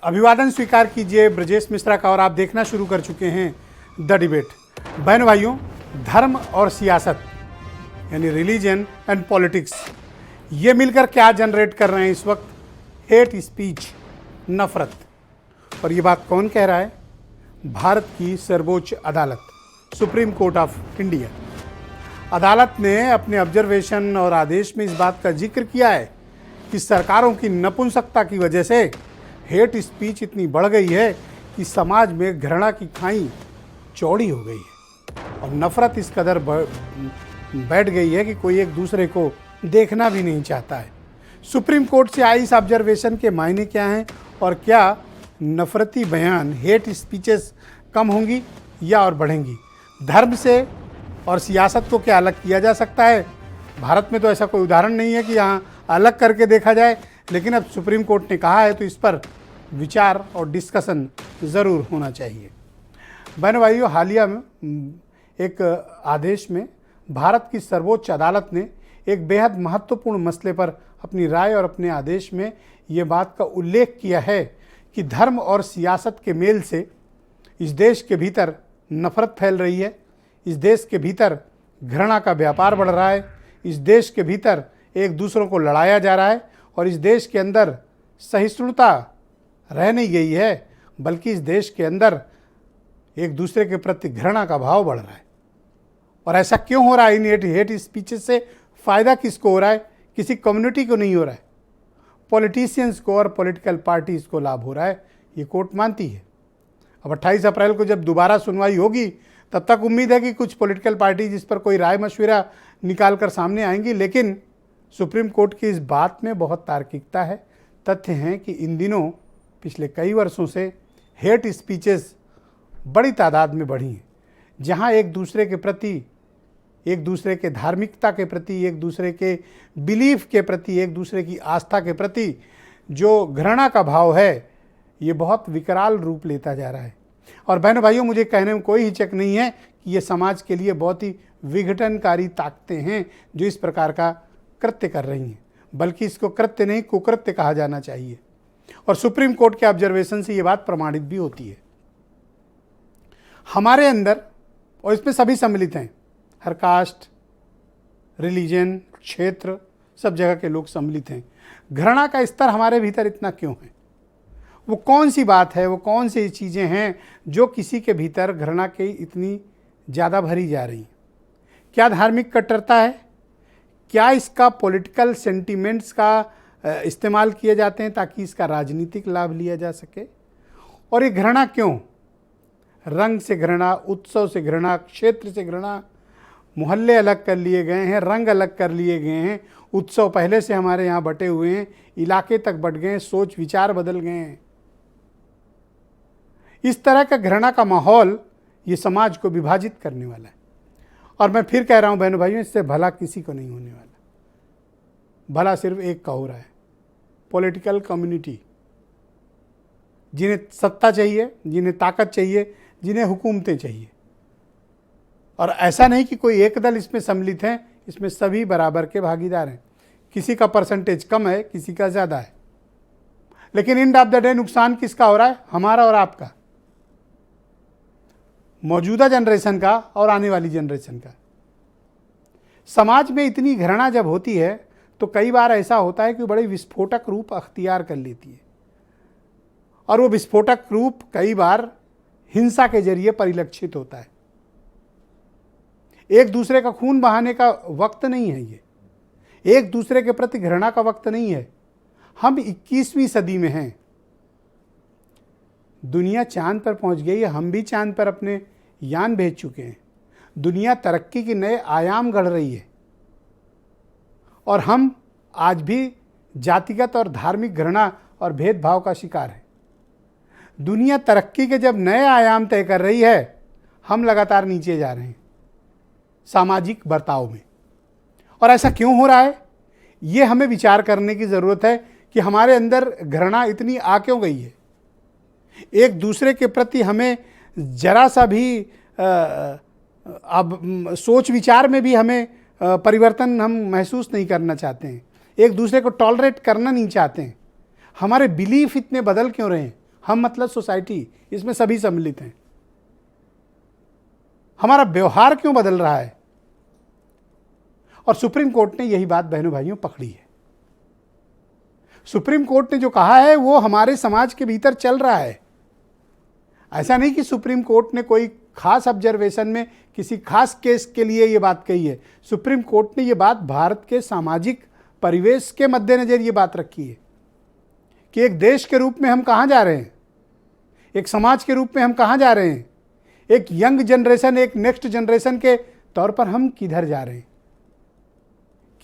अभिवादन स्वीकार कीजिए ब्रजेश मिश्रा का। और आप देखना शुरू कर चुके हैं द डिबेट। बहन भाइयों, धर्म और सियासत यानी रिलीजन एंड पॉलिटिक्स, ये मिलकर क्या जनरेट कर रहे हैं इस वक्त? हेट स्पीच, नफरत। और ये बात कौन कह रहा है? भारत की सर्वोच्च अदालत, सुप्रीम कोर्ट ऑफ इंडिया। अदालत ने अपने ऑब्जर्वेशन और आदेश में इस बात का जिक्र किया है कि सरकारों की नपुंसकता की वजह से हेट स्पीच इतनी बढ़ गई है कि समाज में घृणा की खाई चौड़ी हो गई है और नफरत इस कदर बैठ गई है कि कोई एक दूसरे को देखना भी नहीं चाहता है। सुप्रीम कोर्ट से आई इस ऑब्जर्वेशन के मायने क्या हैं और क्या नफरती बयान, हेट स्पीचेस कम होंगी या और बढ़ेंगी? धर्म से और सियासत को क्या अलग किया जा सकता है? भारत में तो ऐसा कोई उदाहरण नहीं है कि यहाँ अलग करके देखा जाए, लेकिन अब सुप्रीम कोर्ट ने कहा है तो इस पर विचार और डिस्कशन ज़रूर होना चाहिए। बहन भाइयों, हालिया में एक आदेश में भारत की सर्वोच्च अदालत ने एक बेहद महत्वपूर्ण मसले पर अपनी राय और अपने आदेश में ये बात का उल्लेख किया है कि धर्म और सियासत के मेल से इस देश के भीतर नफरत फैल रही है, इस देश के भीतर घृणा का व्यापार बढ़ रहा है, इस देश के भीतर एक दूसरों को लड़ाया जा रहा है और इस देश के अंदर सहिष्णुता रह नहीं गई है, बल्कि इस देश के अंदर एक दूसरे के प्रति घृणा का भाव बढ़ रहा है। और ऐसा क्यों हो रहा है? इन हेट स्पीचेस से फ़ायदा किसको हो रहा है? किसी कम्युनिटी को नहीं हो रहा है, पॉलिटिशियंस को और पॉलिटिकल पार्टीज़ को लाभ हो रहा है, ये कोर्ट मानती है। अब 28 अप्रैल को जब दोबारा सुनवाई होगी तब तक उम्मीद है कि कुछ पॉलिटिकल पार्टीज इस पर कोई राय मशविरा निकाल कर सामने आएंगी, लेकिन सुप्रीम कोर्ट की इस बात में बहुत तार्किकता है। तथ्य हैं कि इन दिनों पिछले कई वर्षों से हेट स्पीचेस बड़ी तादाद में बढ़ी हैं, जहां एक दूसरे के प्रति, एक दूसरे के धार्मिकता के प्रति, एक दूसरे के बिलीफ के प्रति, एक दूसरे की आस्था के प्रति जो घृणा का भाव है, ये बहुत विकराल रूप लेता जा रहा है। और बहनों भाइयों, मुझे कहने में कोई हिचक नहीं है कि ये समाज के लिए बहुत ही विघटनकारी ताकतें हैं जो इस प्रकार का कृत्य कर रही हैं, बल्कि इसको कृत्य नहीं कुकृत्य कहा जाना चाहिए। और सुप्रीम कोर्ट के ऑब्जर्वेशन से ये बात प्रमाणित भी होती है। हमारे अंदर, और इसमें सभी सम्मिलित हैं, हर कास्ट, रिलीजन, क्षेत्र, सब जगह के लोग सम्मिलित हैं। घृणा का स्तर हमारे भीतर इतना क्यों है? वो कौन सी बात है, वो कौन सी चीज़ें हैं जो किसी के भीतर घृणा की इतनी ज़्यादा भरी जा रही हैं? क्या धार्मिक कट्टरता है? क्या इसका पॉलिटिकल सेंटिमेंट्स का इस्तेमाल किए जाते हैं ताकि इसका राजनीतिक लाभ लिया जा सके? और ये घृणा क्यों? रंग से घृणा, उत्सव से घृणा, क्षेत्र से घृणा, मोहल्ले अलग कर लिए गए हैं, रंग अलग कर लिए गए हैं, उत्सव पहले से हमारे यहाँ बटे हुए हैं, इलाके तक बट गए हैं, सोच विचार बदल गए हैं। इस तरह का घृणा का माहौल ये समाज को विभाजित करने वाला है। और मैं फिर कह रहा हूं बहनों भाइयों, इससे भला किसी को नहीं होने वाला। भला सिर्फ एक का हो रहा है, पॉलिटिकल कम्युनिटी, जिन्हें सत्ता चाहिए, जिन्हें ताकत चाहिए, जिन्हें हुकूमतें चाहिए। और ऐसा नहीं कि कोई एक दल इसमें सम्मिलित है, इसमें सभी बराबर के भागीदार हैं। किसी का परसेंटेज कम है, किसी का ज़्यादा है, लेकिन एंड ऑफ द डे नुकसान किसका हो रहा है? हमारा और आपका, मौजूदा जनरेशन का और आने वाली जनरेशन का। समाज में इतनी घृणा जब होती है तो कई बार ऐसा होता है कि बड़े विस्फोटक रूप अख्तियार कर लेती है, और वो विस्फोटक रूप कई बार हिंसा के जरिए परिलक्षित होता है। एक दूसरे का खून बहाने का वक्त नहीं है ये, एक दूसरे के प्रति घृणा का वक्त नहीं है। हम 21वीं सदी में हैं, दुनिया चांद पर पहुंच गई है, हम भी चांद पर अपने यान भेज चुके हैं। दुनिया तरक्की के नए आयाम गढ़ रही है और हम आज भी जातिगत और धार्मिक घृणा और भेदभाव का शिकार हैं। दुनिया तरक्की के जब नए आयाम तय कर रही है, हम लगातार नीचे जा रहे हैं सामाजिक बर्ताव में। और ऐसा क्यों हो रहा है? ये हमें विचार करने की ज़रूरत है कि हमारे अंदर घृणा इतनी आ क्यों गई है। एक दूसरे के प्रति हमें जरा सा भी अब सोच विचार में भी हमें परिवर्तन हम महसूस नहीं करना चाहते हैं, एक दूसरे को टॉलरेट करना नहीं चाहते हैं। हमारे बिलीफ इतने बदल क्यों रहे हैं? हम मतलब सोसाइटी, इसमें सभी सम्मिलित हैं। हमारा व्यवहार क्यों बदल रहा है? और सुप्रीम कोर्ट ने यही बात बहनों भाइयों पकड़ी है। सुप्रीम कोर्ट ने जो कहा है वो हमारे समाज के भीतर चल रहा है। ऐसा नहीं कि सुप्रीम कोर्ट ने कोई खास ऑब्जर्वेशन में किसी खास केस के लिए ये बात कही है। सुप्रीम कोर्ट ने ये बात भारत के सामाजिक परिवेश के मद्देनजर ये बात रखी है कि एक देश के रूप में हम कहाँ जा रहे हैं, एक समाज के रूप में हम कहाँ जा रहे हैं, एक यंग जनरेशन, एक नेक्स्ट जनरेशन के तौर पर हम किधर जा रहे हैं।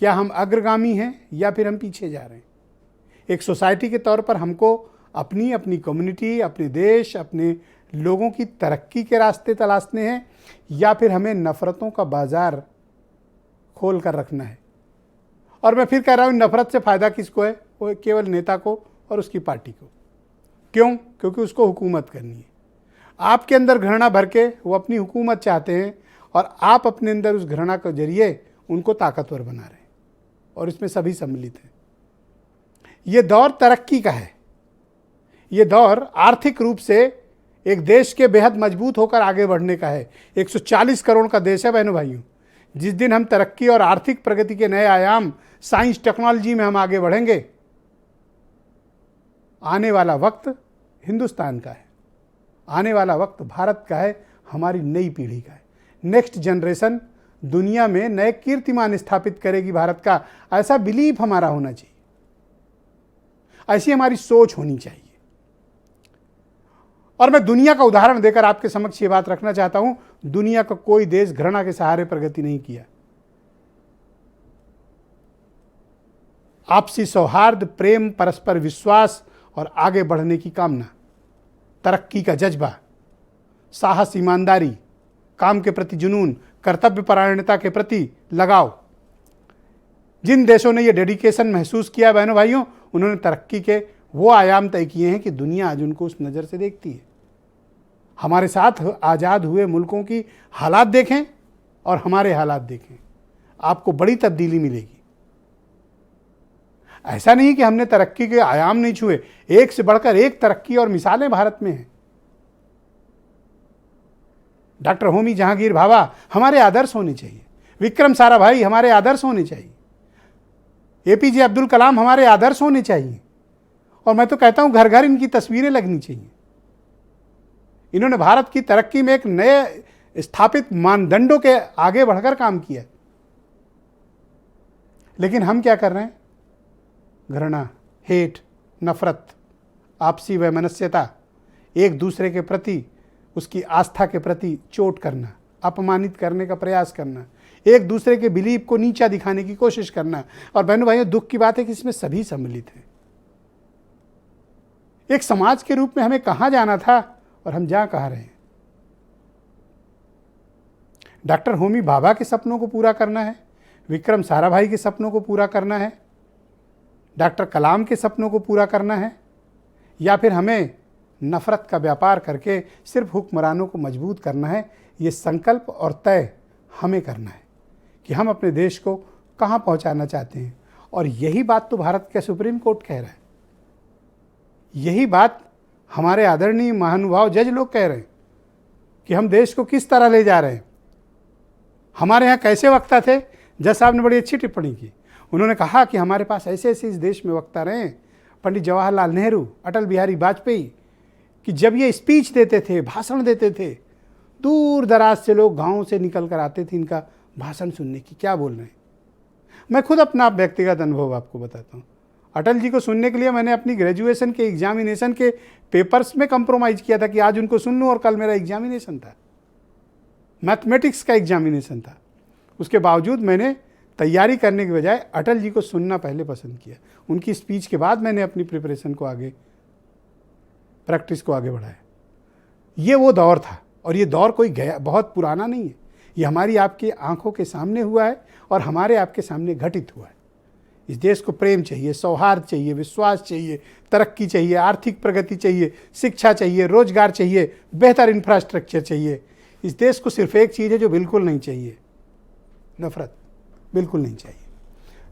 क्या हम अग्रगामी हैं या फिर हम पीछे जा रहे हैं? एक सोसाइटी के तौर पर हमको अपनी कम्युनिटी, अपने देश, अपने लोगों की तरक्की के रास्ते तलाशने हैं या फिर हमें नफ़रतों का बाजार खोल कर रखना है? और मैं फिर कह रहा हूँ, नफ़रत से फ़ायदा किसको है? वो केवल नेता को और उसकी पार्टी को। क्यों? क्योंकि उसको हुकूमत करनी है। आपके अंदर घृणा भर के वो अपनी हुकूमत चाहते हैं और आप अपने अंदर उस घृणा के जरिए उनको ताकतवर बना रहे हैं, और इसमें सभी सम्मिलित हैं। ये दौर तरक्की का है। ये दौर आर्थिक रूप से एक देश के बेहद मजबूत होकर आगे बढ़ने का है। 140 करोड़ का देश है बहनों भाइयों। जिस दिन हम तरक्की और आर्थिक प्रगति के नए आयाम, साइंस टेक्नोलॉजी में हम आगे बढ़ेंगे, आने वाला वक्त हिंदुस्तान का है, आने वाला वक्त भारत का है, हमारी नई पीढ़ी का है। नेक्स्ट जनरेशन दुनिया में नए कीर्तिमान स्थापित करेगी भारत का। ऐसा बिलीफ हमारा होना चाहिए, ऐसी हमारी सोच होनी चाहिए। और मैं दुनिया का उदाहरण देकर आपके समक्ष ये बात रखना चाहता हूं, दुनिया का कोई देश घृणा के सहारे प्रगति नहीं किया। आपसी सौहार्द, प्रेम, परस्पर विश्वास और आगे बढ़ने की कामना, तरक्की का जज्बा, साहस, ईमानदारी, काम के प्रति जुनून, कर्तव्य परायणता के प्रति लगाव, जिन देशों ने ये डेडिकेशन महसूस किया बहनों भाइयों, उन्होंने तरक्की के वो आयाम तय किए हैं कि दुनिया आज उनको उस नज़र से देखती है। हमारे साथ आज़ाद हुए मुल्कों की हालात देखें और हमारे हालात देखें, आपको बड़ी तब्दीली मिलेगी। ऐसा नहीं कि हमने तरक्की के आयाम नहीं छुए, एक से बढ़कर एक तरक्की और मिसालें भारत में हैं। डॉक्टर होमी जहांगीर भाभा हमारे आदर्श होने चाहिए, विक्रम साराभाई हमारे आदर्श होने चाहिए, एपीजे अब्दुल कलाम हमारे आदर्श होने चाहिए। और मैं तो कहता हूं घर घर इनकी तस्वीरें लगनी चाहिए। इन्होंने भारत की तरक्की में एक नए स्थापित मानदंडों के आगे बढ़कर काम किया। लेकिन हम क्या कर रहे हैं? घृणा, हेट, नफरत, आपसी वैमनस्यता, एक दूसरे के प्रति, उसकी आस्था के प्रति चोट करना, अपमानित करने का प्रयास करना, एक दूसरे के बिलीफ को नीचा दिखाने की कोशिश करना। और बहनों भाइयों, दुख की बात है कि इसमें सभी सम्मिलित हैं। एक समाज के रूप में हमें कहां जाना था और हम जा कहां रहे हैं? डॉक्टर होमी भाभा के सपनों को पूरा करना है, विक्रम साराभाई के सपनों को पूरा करना है, डॉक्टर कलाम के सपनों को पूरा करना है, या फिर हमें नफरत का व्यापार करके सिर्फ हुक्मरानों को मजबूत करना है? ये संकल्प और तय हमें करना है कि हम अपने देश को कहां पहुंचाना चाहते हैं। और यही बात तो भारत के सुप्रीम कोर्ट कह रहा है, यही बात हमारे आदरणीय महानुभाव जज लोग कह रहे हैं कि हम देश को किस तरह ले जा रहे हैं। हमारे यहाँ कैसे वक्ता थे? जज साहब ने बड़ी अच्छी टिप्पणी की। उन्होंने कहा कि हमारे पास ऐसे ऐसे इस देश में वक्ता रहे, पंडित जवाहरलाल नेहरू, अटल बिहारी वाजपेयी, कि जब ये स्पीच देते थे, भाषण देते थे, दूर दराज से लोग गाँव से निकल कर आते थे इनका भाषण सुनने की। क्या बोल रहे हैं? मैं खुद अपना व्यक्तिगत अनुभव आपको बताता हूँ। अटल जी को सुनने के लिए मैंने अपनी ग्रेजुएशन के एग्जामिनेशन के पेपर्स में कंप्रोमाइज़ किया था कि आज उनको सुन लूँ, और कल मेरा एग्जामिनेशन था, मैथमेटिक्स का एग्जामिनेशन था। उसके बावजूद मैंने तैयारी करने के बजाय अटल जी को सुनना पहले पसंद किया। उनकी स्पीच के बाद मैंने अपनी प्रिपरेशन को आगे, प्रैक्टिस को आगे बढ़ाया। ये वो दौर था, और ये दौर कोई गया बहुत पुराना नहीं है। ये हमारी आपकी आंखों के सामने हुआ है और हमारे आपके सामने घटित हुआ है। इस देश को प्रेम चाहिए, सौहार्द चाहिए, विश्वास चाहिए, तरक्की चाहिए, आर्थिक प्रगति चाहिए, शिक्षा चाहिए, रोजगार चाहिए, बेहतर इंफ्रास्ट्रक्चर चाहिए। इस देश को सिर्फ एक चीज़ है जो बिल्कुल नहीं चाहिए, नफरत बिल्कुल नहीं चाहिए।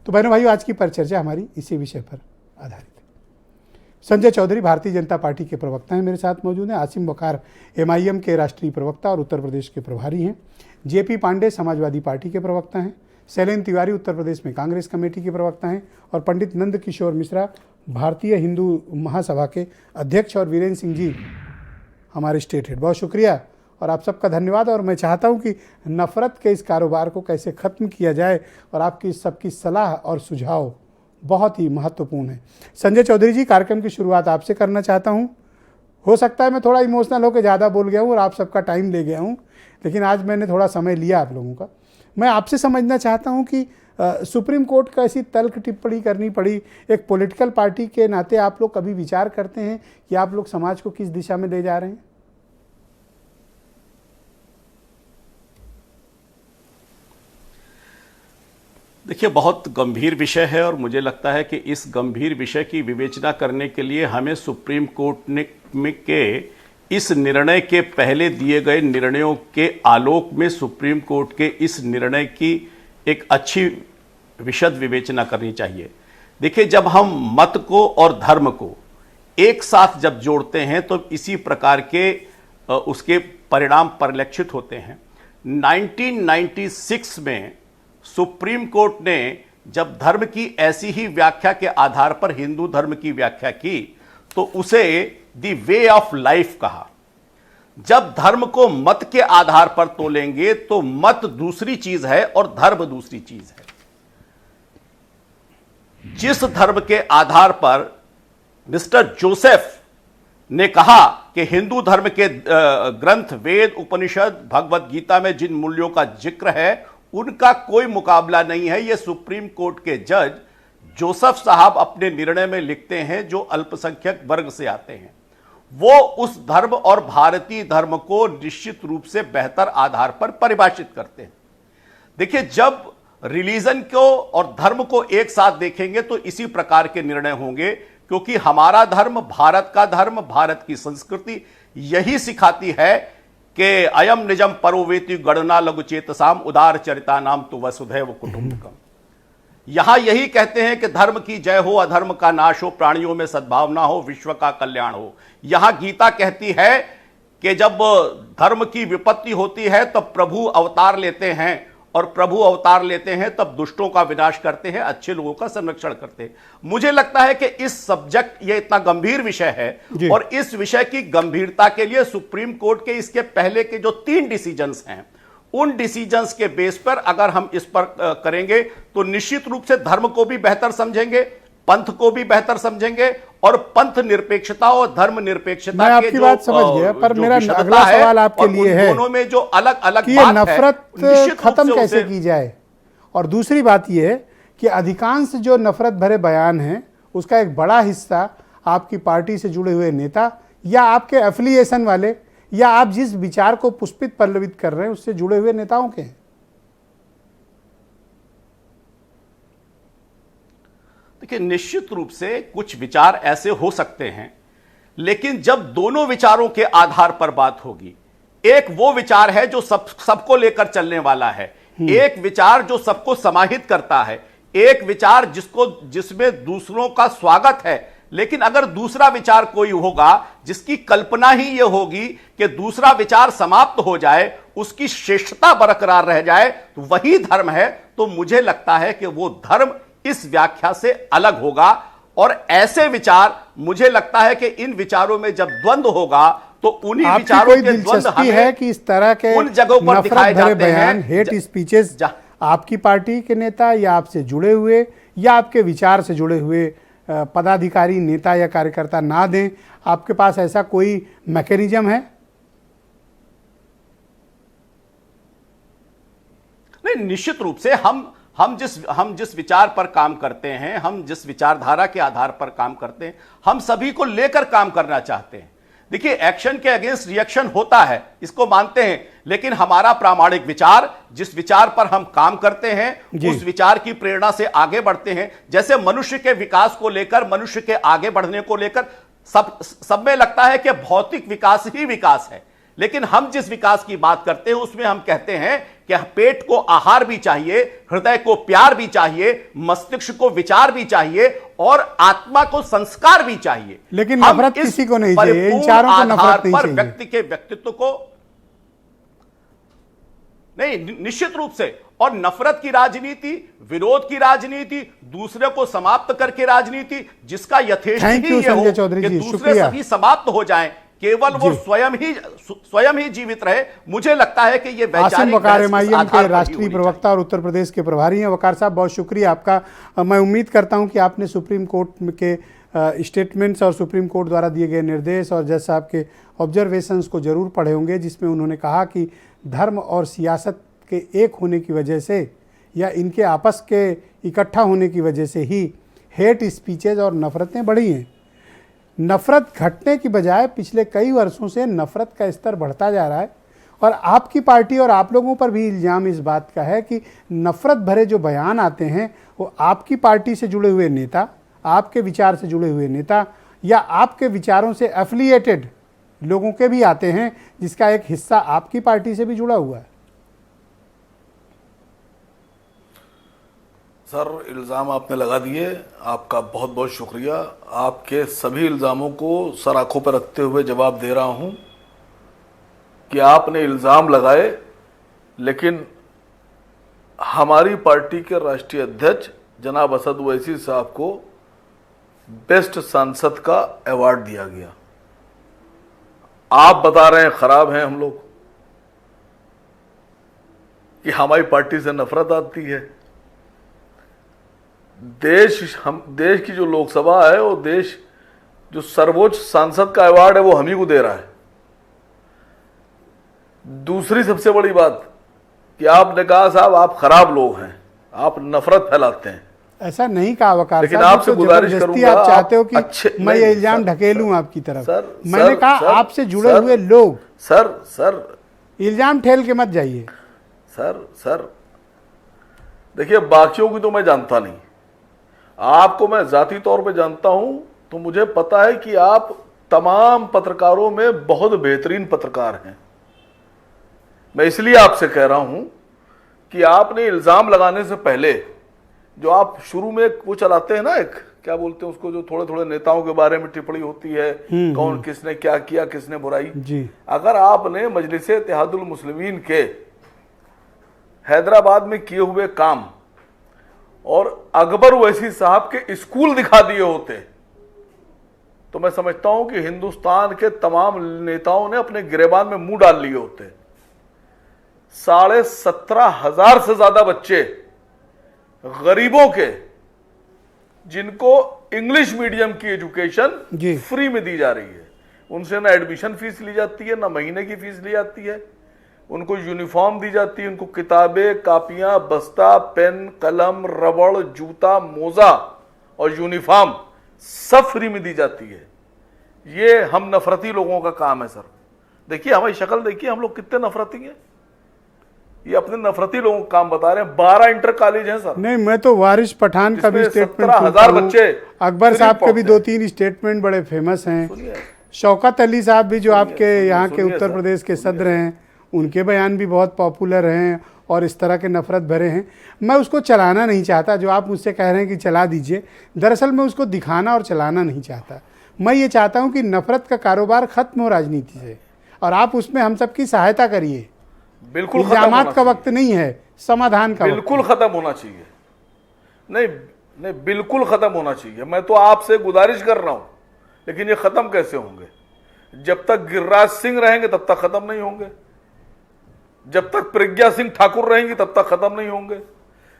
तो बहनों भाइयों, आज की परिचर्चा हमारी इसी विषय पर आधारित है। संजय चौधरी भारतीय जनता पार्टी के प्रवक्ता हैं, मेरे साथ मौजूद हैं। आसिम वकार एमआईएम के राष्ट्रीय प्रवक्ता और उत्तर प्रदेश के प्रभारी हैं। जेपी पांडे समाजवादी पार्टी के प्रवक्ता हैं। शैलेंद्र तिवारी उत्तर प्रदेश में कांग्रेस कमेटी के प्रवक्ता हैं और पंडित नंद किशोर मिश्रा भारतीय हिंदू महासभा के अध्यक्ष और वीरेंद्र सिंह जी हमारे स्टेट हेड। बहुत शुक्रिया और आप सबका धन्यवाद। और मैं चाहता हूं कि नफ़रत के इस कारोबार को कैसे ख़त्म किया जाए और आपकी सबकी सलाह और सुझाव बहुत ही महत्वपूर्ण है। संजय चौधरी जी, कार्यक्रम की शुरुआत आपसे करना चाहता हूं। हो सकता है मैं थोड़ा इमोशनल होकर ज़्यादा बोल गया हूं और आप सबका टाइम ले गया हूं, लेकिन आज मैंने थोड़ा समय लिया आप लोगों का। मैं आपसे समझना चाहता हूं कि सुप्रीम कोर्ट का ऐसी तल्ख टिप्पणी करनी पड़ी, एक पॉलिटिकल पार्टी के नाते आप लोग कभी विचार करते हैं कि आप लोग समाज को किस दिशा में ले जा रहे हैं? देखिए, बहुत गंभीर विषय है और मुझे लगता है कि इस गंभीर विषय की विवेचना करने के लिए हमें सुप्रीम कोर्ट के इस निर्णय के पहले दिए गए निर्णयों के आलोक में सुप्रीम कोर्ट के इस निर्णय की एक अच्छी विशद विवेचना करनी चाहिए। देखिए, जब हम मत को और धर्म को एक साथ जब जोड़ते हैं तो इसी प्रकार के उसके परिणाम परिलक्षित होते हैं। 1996 में सुप्रीम कोर्ट ने जब धर्म की ऐसी ही व्याख्या के आधार पर हिंदू धर्म की व्याख्या की तो उसे द वे ऑफ लाइफ कहा। जब धर्म को मत के आधार पर तोलेंगे तो मत दूसरी चीज है और धर्म दूसरी चीज है। जिस धर्म के आधार पर मिस्टर जोसेफ ने कहा कि हिंदू धर्म के ग्रंथ वेद, उपनिषद, भगवत गीता में जिन मूल्यों का जिक्र है उनका कोई मुकाबला नहीं है, यह सुप्रीम कोर्ट के जज जोसेफ साहब अपने निर्णय में लिखते हैं, जो अल्पसंख्यक वर्ग से आते हैं। वो उस धर्म और भारतीय धर्म को निश्चित रूप से बेहतर आधार पर परिभाषित करते हैं। देखिए, जब रिलीजन को और धर्म को एक साथ देखेंगे तो इसी प्रकार के निर्णय होंगे, क्योंकि हमारा धर्म, भारत का धर्म, भारत की संस्कृति यही सिखाती है कि अयम निजम परोवेति गणना लघुचेतसाम उदार चरिता नाम तो वसुधैव कुटुंबकम। यहां यही कहते हैं कि धर्म की जय हो, अधर्म का नाश हो, प्राणियों में सद्भावना हो, विश्व का कल्याण हो। यहां गीता कहती है कि जब धर्म की विपत्ति होती है तब प्रभु अवतार लेते हैं और प्रभु अवतार लेते हैं तब दुष्टों का विनाश करते हैं, अच्छे लोगों का संरक्षण करते हैं। मुझे लगता है कि इस सब्जेक्ट, ये इतना गंभीर विषय है और इस विषय की गंभीरता के लिए सुप्रीम कोर्ट के इसके पहले के जो 3 डिसीजंस हैं, उन डिसीजंस के बेस पर अगर हम इस पर करेंगे तो निश्चित रूप से धर्म को भी बेहतर समझेंगे, पंथ को भी बेहतर समझेंगे और पंथ निरपेक्षता और धर्म निरपेक्षता मैं आपकी बात समझ गया, पर मेरा अगला सवाल आपके लिए है दोनों में जो अलग अलग कि ये नफरत खत्म कैसे की जाए। और दूसरी बात यह है कि अधिकांश जो नफरत भरे बयान हैं उसका एक बड़ा हिस्सा आपकी पार्टी से जुड़े हुए नेता या आपके एफिलिएशन वाले या आप जिस विचार को पुष्पित पल्लवित कर रहे हैं उससे जुड़े हुए नेताओं के हैं। देखिए, निश्चित रूप से कुछ विचार ऐसे हो सकते हैं, लेकिन जब दोनों विचारों के आधार पर बात होगी, एक वो विचार है जो सबको लेकर चलने वाला है, एक विचार जो सबको समाहित करता है, एक विचार जिसमें दूसरों का स्वागत है। लेकिन अगर दूसरा विचार कोई होगा जिसकी कल्पना ही यह होगी कि दूसरा विचार समाप्त हो जाए, उसकी श्रेष्ठता बरकरार रह जाए, तो वही धर्म है, तो मुझे लगता है कि वो धर्म इस व्याख्या से अलग होगा। और ऐसे विचार, मुझे लगता है कि इन विचारों में जब द्वंद्व होगा तो उन्हीं विचारों के द्वंद्व हमें है कि इस तरह के उन जगहों पर दिखाए जाते हैं, हेट स्पीचेस आपकी पार्टी के नेता या आपसे जुड़े हुए या आपके विचार से जुड़े हुए पदाधिकारी, नेता या कार्यकर्ता ना दें। आपके पास ऐसा कोई मैकेनिज्म है? नहीं, निश्चित रूप से हम जिस विचार पर काम करते हैं, हम जिस विचारधारा के आधार पर काम करते हैं, हम सभी को लेकर काम करना चाहते हैं। देखिए, एक्शन के अगेंस्ट रिएक्शन होता है, इसको मानते हैं, लेकिन हमारा प्रामाणिक विचार, जिस विचार पर हम काम करते हैं, उस विचार की प्रेरणा से आगे बढ़ते हैं। जैसे मनुष्य के विकास को लेकर, मनुष्य के आगे बढ़ने को लेकर सब में लगता है कि भौतिक विकास ही विकास है, लेकिन हम जिस विकास की बात करते हैं उसमें हम कहते हैं कि कि पेट को आहार भी चाहिए, हृदय को प्यार भी चाहिए, मस्तिष्क को विचार भी चाहिए और आत्मा को संस्कार भी चाहिए। लेकिन हम नफरत इस किसी को नहीं चाहिए, इन परिपूर्ण चारों को आधार नफरत नहीं पर चाहिए। व्यक्ति के व्यक्तित्व को नहीं, निश्चित रूप से। और नफरत की राजनीति, विरोध की राजनीति, दूसरे को समाप्त करके राजनीति, जिसका यथेष्ट Thank ही you, ये हो संजय चौधरी कि जी, दूसरे शुक्रिया। सभी समाप्त हो जाएं, केवल वो स्वयं ही जीवित रहे। मुझे लगता है कि ये आसिम वैचारिक वकार बहस इस एमआईएम आधार के पर ही राष्ट्रीय होनी प्रवक्ता और उत्तर प्रदेश के प्रभारी हैं। वकार साहब, बहुत शुक्रिया आपका। मैं उम्मीद करता हूं कि आपने सुप्रीम कोर्ट के स्टेटमेंट्स और सुप्रीम कोर्ट द्वारा दिए गए निर्देश और जज साहब के ऑब्जर्वेशंस को जरूर पढ़े होंगे, जिसमें उन्होंने कहा कि धर्म और सियासत के एक होने की वजह से या इनके आपस के इकट्ठा होने की वजह से ही हेट स्पीचेज और नफ़रतें बढ़ी हैं। नफ़रत घटने की बजाय पिछले कई वर्षों से नफ़रत का स्तर बढ़ता जा रहा है और आपकी पार्टी और आप लोगों पर भी इल्ज़ाम इस बात का है कि नफ़रत भरे जो बयान आते हैं वो आपकी पार्टी से जुड़े हुए नेता, आपके विचार से जुड़े हुए नेता या आपके विचारों से एफिलिएटेड लोगों के भी आते हैं, जिसका एक हिस्सा आपकी पार्टी से भी जुड़ा हुआ है। सर, इल्ज़ाम आपने लगा दिए, आपका बहुत बहुत शुक्रिया। आपके सभी इल्ज़ामों को सर आंखों पर रखते हुए जवाब दे रहा हूं कि आपने इल्ज़ाम लगाए, लेकिन हमारी पार्टी के राष्ट्रीय अध्यक्ष जनाब असद ओवैसी साहब को बेस्ट सांसद का अवार्ड दिया गया। आप बता रहे हैं खराब हैं हम लोग, कि हमारी पार्टी से नफरत आती है। देश की जो लोकसभा है, वो देश जो सर्वोच्च सांसद का अवार्ड है वो हम ही को दे रहा है। दूसरी सबसे बड़ी बात कि आपने कहा साहब आप खराब लोग हैं, आप नफरत फैलाते हैं। ऐसा नहीं कहा वकार लेकिन साहब, आपसे तो गुजारिश जबरदस्ती करूंगा, आप चाहते हो कि अच्छे मैं ये नहीं, इल्जाम सर, ढकेलूं आपकी तरफ। सर, मैंने कहा सर, आपसे जुड़े सर, हुए लोग, सर इल्जाम ठेल के मत जाइए। सर देखिए, बाकियों की तो मैं जानता नहीं, आपको मैं जाती तौर पे जानता हूं, तो मुझे पता है कि आप तमाम पत्रकारों में बहुत बेहतरीन पत्रकार हैं। मैं इसलिए आपसे कह रहा हूं कि आपने इल्जाम लगाने से पहले जो आप शुरू में वो चलाते हैं ना, एक क्या बोलते हैं उसको, जो थोड़े थोड़े नेताओं के बारे में टिप्पणी होती है, कौन किसने क्या किया, किसने बुराई जी। अगर आपने मजलिसे इत्तेहादुल मुस्लिमीन के हैदराबाद में किए हुए काम और अकबर ओवैसी साहब के स्कूल दिखा दिए होते, तो मैं समझता हूं कि हिंदुस्तान के तमाम नेताओं ने अपने गिरेबान में मुंह डाल लिए होते। 17,500 से ज्यादा बच्चे गरीबों के, जिनको इंग्लिश मीडियम की एजुकेशन फ्री में दी जा रही है, उनसे ना एडमिशन फीस ली जाती है, ना महीने की फीस ली जाती है, उनको यूनिफॉर्म दी जाती है, उनको किताबें, कापियां, बस्ता, पेन, कलम, रबड़, जूता, मोजा और यूनिफॉर्म सब फ्री में दी जाती है। ये हम नफरती लोगों का काम है सर। देखिए हमारी शक्ल देखिए, हम लोग कितने नफरती हैं। ये अपने नफरती लोगों का काम बता रहे हैं। 12 इंटर कॉलेज हैं सर। नहीं, मैं तो वारिस पठान का भी स्टेटमेंट 17,000 बच्चे, अकबर साहब के भी 2-3 स्टेटमेंट बड़े फेमस हैं। शौकत अली साहब भी जो आपके यहाँ के उत्तर प्रदेश के सदर हैं, उनके बयान भी बहुत पॉपुलर हैं और इस तरह के नफरत भरे हैं। मैं उसको चलाना नहीं चाहता, जो आप मुझसे कह रहे हैं कि चला दीजिए, दरअसल मैं उसको दिखाना और चलाना नहीं चाहता। मैं ये चाहता हूँ कि नफरत का कारोबार खत्म हो राजनीति से, और आप उसमें हम सबकी सहायता करिए। बिल्कुल इल्जामात का वक्त नहीं है, समाधान का बिल्कुल खत्म होना चाहिए। नहीं, बिल्कुल खत्म होना चाहिए। मैं तो आपसे गुजारिश कर रहा हूं, लेकिन ये खत्म कैसे होंगे? जब तक गिरिराज सिंह रहेंगे तब तक खत्म नहीं होंगे, जब तक प्रज्ञा सिंह ठाकुर रहेंगी तब तक खत्म नहीं होंगे,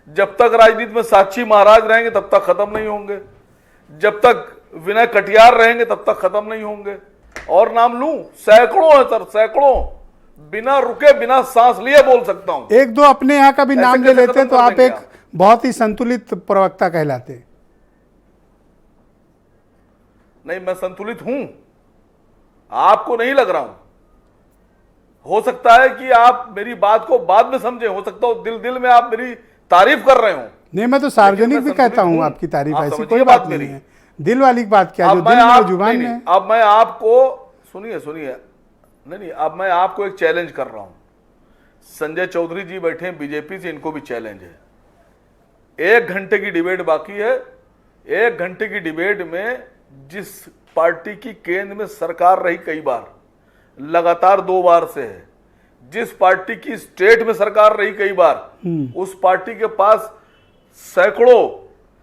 जब तक राजनीति में साक्षी महाराज रहेंगे तब तक खत्म नहीं होंगे, जब तक विनय कटियार रहेंगे तब तक खत्म नहीं होंगे। और नाम लूं, सैकड़ों है सर, सैकड़ों, बिना रुके बिना सांस लिए बोल सकता हूं। एक दो अपने यहाँ का भी नाम ले लेते तो आप एक बहुत ही संतुलित प्रवक्ता कहलाते। नहीं, मैं संतुलित हूं, आपको नहीं लग रहा हूं। हो सकता है कि आप मेरी बात को बाद में समझे, हो सकता हो दिल दिल में आप मेरी तारीफ कर रहे हो। नहीं, मैं तो सार्वजनिक भी कहता हूं आपकी तारीफ, ऐसी कोई बात नहीं है। दिल वाली बात क्या, जो दिल में जुबान में। अब मैं आपको सुनिए, नहीं, अब मैं आपको एक चैलेंज कर रहा हूं। संजय चौधरी जी बैठे हैं बीजेपी से, इनको भी चैलेंज है। 1 घंटे की डिबेट बाकी है। 1 घंटे की डिबेट में जिस पार्टी की केंद्र में सरकार रही कई बार, लगातार 2 बार से है, जिस पार्टी की स्टेट में सरकार रही कई बार, उस पार्टी के पास सैकड़ों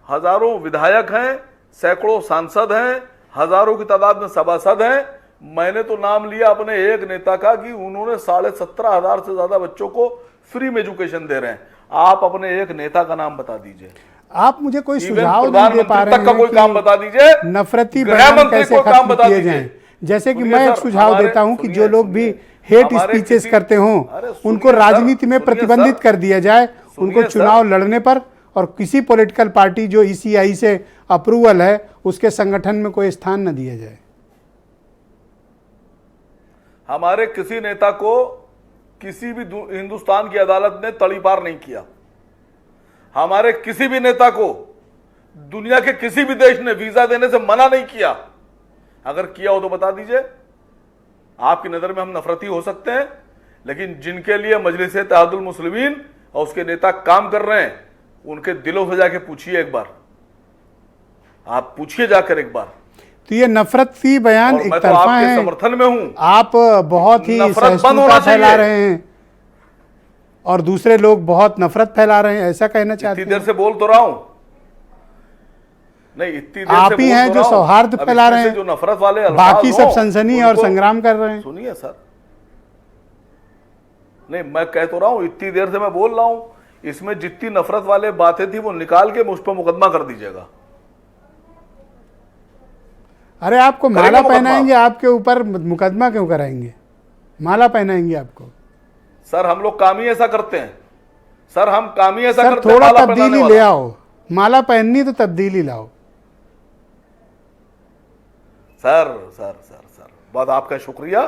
हजारों विधायक हैं, सैकड़ों सांसद हैं, हजारों की तादाद में सभासद हैं। मैंने तो नाम लिया अपने एक नेता का कि उन्होंने 17,500 से ज्यादा बच्चों को फ्री में एजुकेशन दे रहे हैं। आप अपने एक नेता का नाम बता दीजिए। आप मुझे कोई सुझाव नहीं दे पा रहे तक का कोई काम बता दीजिए। नफरती बयान कैसे खत्म किए जाएं? जैसे कि मैं एक सुझाव देता हूं कि जो लोग भी हेट स्पीचेस करते हों उनको राजनीति में प्रतिबंधित कर दिया जाए, उनको चुनाव लड़ने पर, और किसी पॉलिटिकल पार्टी जो ECI से अप्रूवल है उसके संगठन में कोई स्थान न दिया जाए। हमारे किसी नेता को किसी भी हिंदुस्तान की अदालत ने तड़ीपार नहीं किया। हमारे किसी भी नेता को दुनिया के किसी भी देश ने वीजा देने से मना नहीं किया। अगर किया हो तो बता दीजिए। आपकी नजर में हम नफरती हो सकते हैं, लेकिन जिनके लिए मजलिस इत्तेहादुल मुस्लिमीन और उसके नेता काम कर रहे हैं, उनके दिलों से जाके पूछिए एक बार। आप पूछिए जाकर एक बार। तो ये नफरती बयान एक तरफा है, समर्थन में हूं। आप बहुत ही सहिष्णुता फैला रहे हैं और दूसरे लोग बहुत नफरत फैला रहे हैं, ऐसा कहना चाहते हैं? इतनी देर से बोल तो रहा हूं। नहीं, इतनी देर आप ही हैं जो सौहार्द फैला रहे हैं, जो नफरत वाले बाकी सब सनसनी और संग्राम कर रहे हैं। सुनिए सर, नहीं मैं कह तो रहा हूं, इतनी देर से मैं बोल रहा हूं। इसमें जितनी नफरत वाले बातें थी वो निकाल के मुझ पर मुकदमा कर दीजिएगा। अरे आपको माला पहनाएंगे, आपके ऊपर मुकदमा क्यों कराएंगे? माला पहनाएंगे आपको। सर हम लोग काम ही ऐसा करते हैं। सर हम काम ही ऐसा करते हैं। थोड़ा तब्दीली ले आओ। माला पहननी तो तब्दीली लाओ। सर सर सर सर बहुत आपका शुक्रिया।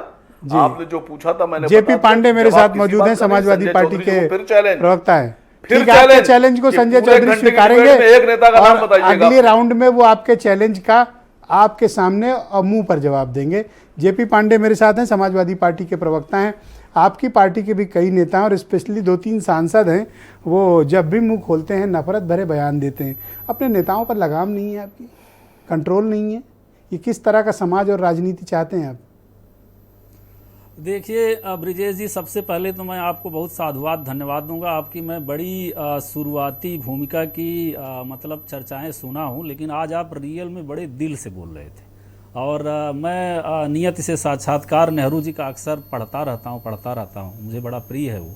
आपने जो पूछा था मैंने। जेपी पांडे मेरे साथ मौजूद हैं, समाजवादी पार्टी के प्रवक्ता है। ठीक है, आपके चैलेंज को संजय चौधरी स्वीकारेंगे और अगले राउंड में वो आपके चैलेंज का आपके सामने और मुंह पर जवाब देंगे। जेपी पांडे मेरे साथ हैं, समाजवादी पार्टी के प्रवक्ता हैं। आपकी पार्टी के भी कई नेता हैं और स्पेशली 2-3 सांसद हैं, वो जब भी मुंह खोलते हैं नफरत भरे बयान देते हैं। अपने नेताओं पर लगाम नहीं है, आपकी कंट्रोल नहीं है। ये किस तरह का समाज और राजनीति चाहते हैं आप? देखिए ब्रिजेश जी, सबसे पहले तो मैं आपको बहुत साधुवाद धन्यवाद दूंगा। आपकी मैं बड़ी शुरुआती भूमिका की मतलब चर्चाएं सुना हूं, लेकिन आज आप रियल में बड़े दिल से बोल रहे थे। और मैं नियत से साक्षात्कार नेहरू जी का अक्सर पढ़ता रहता हूं, मुझे बड़ा प्रिय है वो।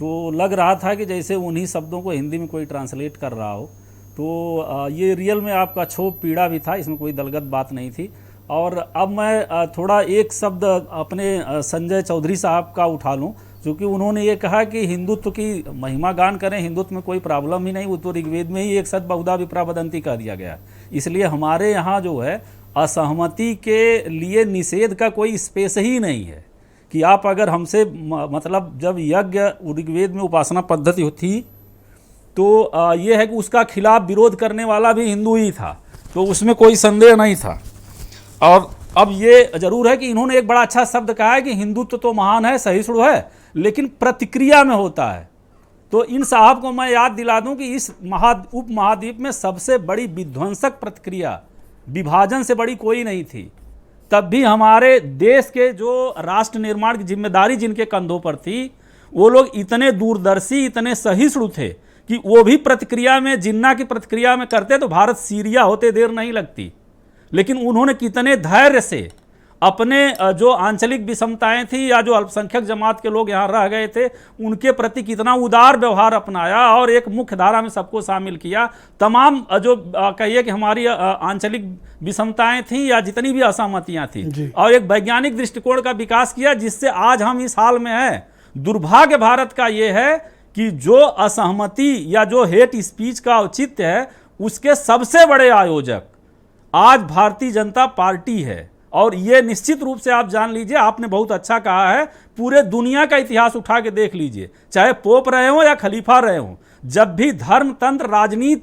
तो लग रहा था कि जैसे उन्हीं शब्दों को हिंदी में कोई ट्रांसलेट कर रहा हो। तो ये रियल में आपका क्षोभ पीड़ा भी था, इसमें कोई दलगत बात नहीं थी। और अब मैं थोड़ा एक शब्द अपने संजय चौधरी साहब का उठा लूँ, क्योंकि उन्होंने ये कहा कि हिंदुत्व की महिमा गान करें, हिंदुत्व में कोई प्रॉब्लम ही नहीं। वो तो ऋग्वेद में ही एक सत बहुधा विप्रा वदंती कह दिया गया। इसलिए हमारे यहाँ जो है असहमति के लिए निषेध का कोई स्पेस ही नहीं है कि आप अगर हमसे मतलब जब यज्ञ ऋग्वेद में उपासना पद्धति थी तो ये है कि उसका खिलाफ विरोध करने वाला भी हिंदू ही था, तो उसमें कोई संदेह नहीं था। और अब ये जरूर है कि इन्होंने एक बड़ा अच्छा शब्द कहा है कि हिंदुत्व तो महान है, सहिष्णु है, लेकिन प्रतिक्रिया में होता है। तो इन साहब को मैं याद दिला दूं कि इस उप महाद्वीप में सबसे बड़ी विध्वंसक प्रतिक्रिया विभाजन से बड़ी कोई नहीं थी। तब भी हमारे देश के जो राष्ट्र निर्माण की जिम्मेदारी जिनके कंधों पर थी, वो लोग इतने दूरदर्शी, इतने सहिष्णु थे कि वो भी प्रतिक्रिया में, जिन्ना की प्रतिक्रिया में करते तो भारत सीरिया होते देर नहीं लगती। लेकिन उन्होंने कितने धैर्य से अपने जो आंचलिक विषमताएं थी या जो अल्पसंख्यक जमात के लोग यहाँ रह गए थे उनके प्रति कितना उदार व्यवहार अपनाया और एक मुख्य धारा में सबको शामिल किया। तमाम जो कहिए कि हमारी आंचलिक विषमताएं थी या जितनी भी असहमतियां थी, और एक वैज्ञानिक दृष्टिकोण का विकास किया, जिससे आज हम इस हाल में हैं। दुर्भाग्य भारत का ये है कि जो असहमति या जो हेट स्पीच का औचित्य है उसके सबसे बड़े आयोजक आज भारतीय जनता पार्टी है। और ये निश्चित रूप से आप जान लीजिए, आपने बहुत अच्छा कहा है, पूरे दुनिया का इतिहास उठा के देख लीजिए, चाहे पोप रहे हो या खलीफा रहे हो, जब भी धर्म तंत्र राजनीति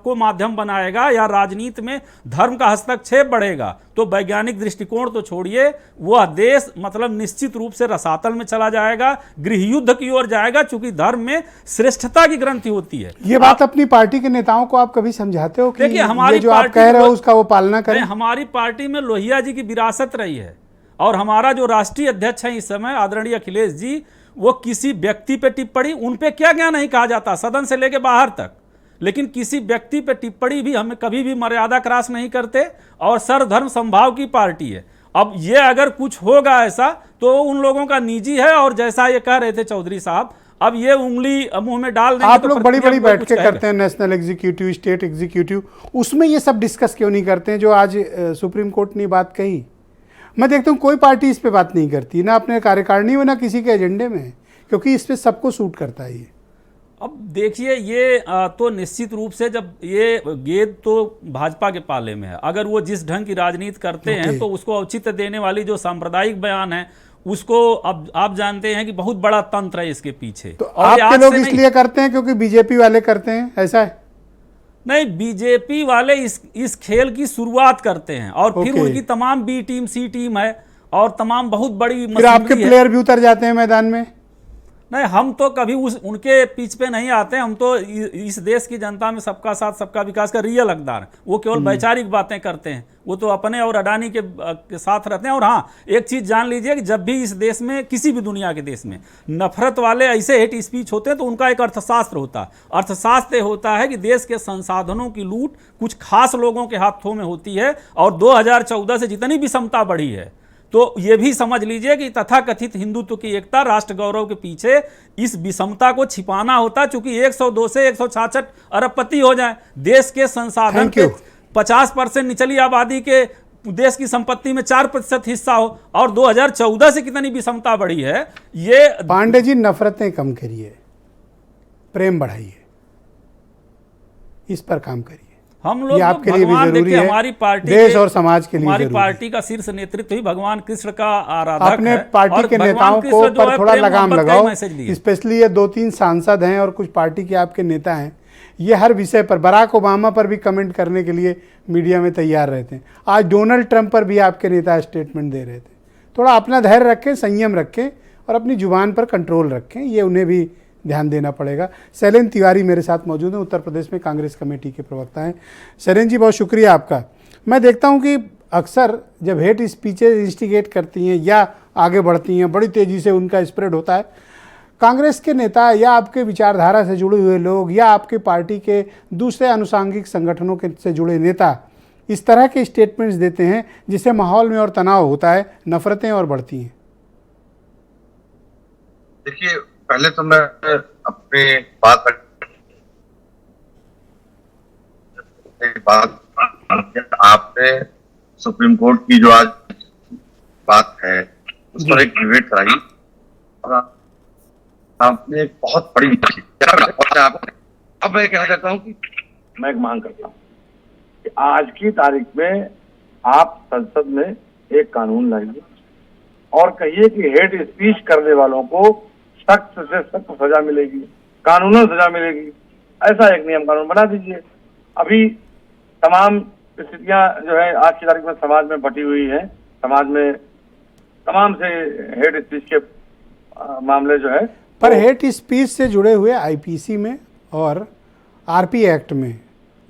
को माध्यम बनाएगा या राजनीति में धर्म का हस्तक्षेप बढ़ेगा तो वैज्ञानिक दृष्टिकोण तो छोड़िए, वह देश मतलब निश्चित रूप से रसातल में चला जाएगा, गृह युद्ध की ओर जाएगा, चूंकि धर्म में श्रेष्ठता की ग्रंथि होती है। ये बात अपनी पार्टी के नेताओं को आप कभी समझाते हो कि देखिए, हमारी ये जो आप कह रहे हो उसका वो पालना करें? हमारी पार्टी में लोहिया जी की विरासत रही है, और हमारा जो राष्ट्रीय अध्यक्ष है इस समय आदरणीय अखिलेश जी, वो किसी व्यक्ति पे टिप्पणी, उन पे क्या क्या नहीं कहा जाता सदन से लेके बाहर तक, लेकिन किसी व्यक्ति पे टिप्पणी भी हमें कभी भी मर्यादा क्रॉस नहीं करते, और सर्वधर्म समभाव की पार्टी है। अब ये अगर कुछ होगा ऐसा तो उन लोगों का निजी है, और जैसा ये कह रहे थे चौधरी साहब, अब ये उंगली मुंह में डाल देंगे। आप लोग बड़ी बड़ी बैठकें करते हैं, नेशनल एग्जीक्यूटिव, स्टेट एग्जीक्यूटिव, उसमें ये सब डिस्कस क्यों नहीं करते हैं जो आज सुप्रीम कोर्ट ने बात कही? मैं देखता हूँ कोई पार्टी इस पे बात नहीं करती, ना अपने कार्यकारिणी में ना किसी के एजेंडे में, क्योंकि इस पे सबको सूट करता है ये। अब देखिए, ये तो निश्चित रूप से जब ये गेंद तो भाजपा के पाले में है, अगर वो जिस ढंग की राजनीति करते हैं तो उसको औचित्य देने वाली जो सांप्रदायिक बयान है उसको अब आप जानते हैं कि बहुत बड़ा तंत्र है इसके पीछे। तो आपके लोग इसलिए करते हैं क्योंकि बीजेपी वाले करते हैं, ऐसा है? नहीं, बीजेपी वाले इस खेल की शुरुआत करते हैं, और फिर उनकी तमाम बी टीम, सी टीम है, और तमाम बहुत बड़ी फिर आपके प्लेयर भी उतर जाते हैं मैदान में। नहीं, हम तो कभी उनके पीछ पे नहीं आते, हम तो इस देश की जनता में सबका साथ सबका विकास का रियल हकदार है। वो केवल वैचारिक बातें करते हैं, वो तो अपने और अडानी के साथ रहते हैं। और हाँ, एक चीज जान लीजिए कि जब भी इस देश में, किसी भी दुनिया के देश में नफरत वाले ऐसे हेट स्पीच होते हैं तो उनका एक अर्थशास्त्र होता है। अर्थशास्त्र होता है कि देश के संसाधनों की लूट कुछ खास लोगों के हाथों में होती है, और 2014 से जितनी विषमता बढ़ी है तो ये भी समझ लीजिए कि तथाकथित हिंदुत्व की एकता, राष्ट्र गौरव के पीछे इस विषमता को छिपाना होता, चूंकि 102 से 166 अरबपति हो जाए, देश के संसाधन के 50% निचली आबादी के देश की संपत्ति में 4% हिस्सा हो, और 2014 से कितनी विषमता बढ़ी है। ये पांडे जी, नफरतें कम करिए, प्रेम बढ़ाइए, इस पर काम करिए। हम लोग आपके लिए भी जरूरी है, हमारी पार्टी, देश और समाज के लिए हमारी पार्टी का शीर्ष नेतृत्व ही भगवान कृष्ण का आराधक अपने है। पार्टी के नेताओं को पर थोड़ा लगाम लगाओ, स्पेशली ये 2-3 सांसद हैं और कुछ पार्टी के आपके नेता हैं, ये हर विषय पर, बराक ओबामा पर भी कमेंट करने के लिए मीडिया में तैयार रहते हैं। आज डोनाल्ड ट्रंप पर भी आपके नेता स्टेटमेंट दे रहे थे। थोड़ा अपना धैर्य रखें, संयम रखें, और अपनी जुबान पर कंट्रोल रखें, ये उन्हें भी ध्यान देना पड़ेगा। शैलेंद्र तिवारी मेरे साथ मौजूद हैं, उत्तर प्रदेश में कांग्रेस कमेटी के प्रवक्ता हैं। शैलेंद्र जी, बहुत शुक्रिया आपका। मैं देखता हूं कि अक्सर जब हेट स्पीचेज इंस्टिगेट करती हैं या आगे बढ़ती हैं, बड़ी तेज़ी से उनका स्प्रेड होता है, कांग्रेस के नेता या आपके विचारधारा से जुड़े हुए लोग या आपके पार्टी के दूसरे अनुषांगिक संगठनों के से जुड़े नेता इस तरह के स्टेटमेंट्स देते हैं जिससे माहौल में और तनाव होता है, नफरतें और बढ़ती हैं। देखिए, पहले तो मैं अपनी बात आपने सुप्रीम कोर्ट की जो आज बात है उस पर एक डिबेट कराई, आपने एक बहुत बड़ी अब मैं कहना चाहता हूँ कि मैं एक मांग करता हूँ कि आज की तारीख में आप संसद में एक कानून लाइए और कहिए कि हेट स्पीच करने वालों को सख्त से सख्त सजा मिलेगी, कानूनन सजा मिलेगी। ऐसा एक नियम कानून बना दीजिए। अभी तमाम स्थितियां जो है आज की तारीख में समाज में बटी हुई है, समाज में तमाम से हेट स्पीच के मामले जो है, पर हेट स्पीच से जुड़े हुए आईपीसी में और आरपी एक्ट में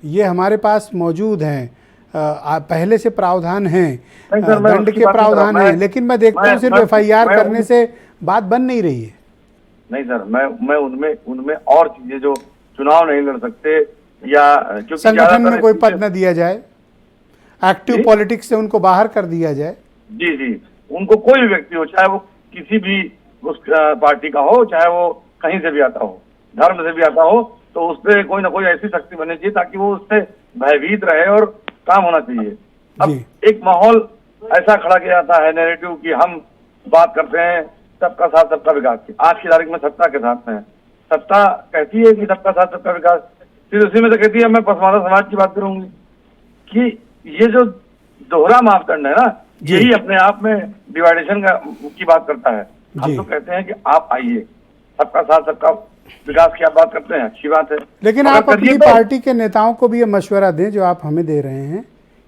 ये हमारे पास मौजूद हैं, पहले से प्रावधान हैं, दंड के प्रावधान हैं, लेकिन मैं देखता हूँ सिर्फ एफआईआर करने से बात बन नहीं रही है। नहीं सर, मैं उनमें और चीजें जो चुनाव नहीं लड़ सकते या जो संगठन में कोई पद न दिया जाए, एक्टिव पॉलिटिक्स से उनको बाहर कर दिया जाए। जी, उनको कोई भी व्यक्ति हो, चाहे वो किसी भी उस पार्टी का हो, चाहे वो कहीं से भी आता हो, धर्म से भी आता हो, तो उस पर कोई ना कोई ऐसी शक्ति बननी चाहिए ताकि वो उससे भयभीत रहे और काम होना चाहिए। अब एक माहौल ऐसा खड़ा किया जाता है नैरेटिव कि हम बात करते हैं सबका साथ सबका विकास की। आज की तारीख में सत्ता के साथ में सत्ता कहती है कि सबका साथ सबका विकास, फिर उसी में तो कहती है मैं पसमानदा समाज की बात करूंगी। कि ये जो दोहरा मापदंड है ना, यही अपने आप में डिवाइडेशन की बात करता है। हम तो कहते हैं कि आप आइए, सबका साथ सबका विकास की आप बात करते हैं, अच्छी बात है। लेकिन अगर आप अपनी करिए तो- पार्टी के नेताओं को भी ये मशवरा दें जो आप हमें दे रहे हैं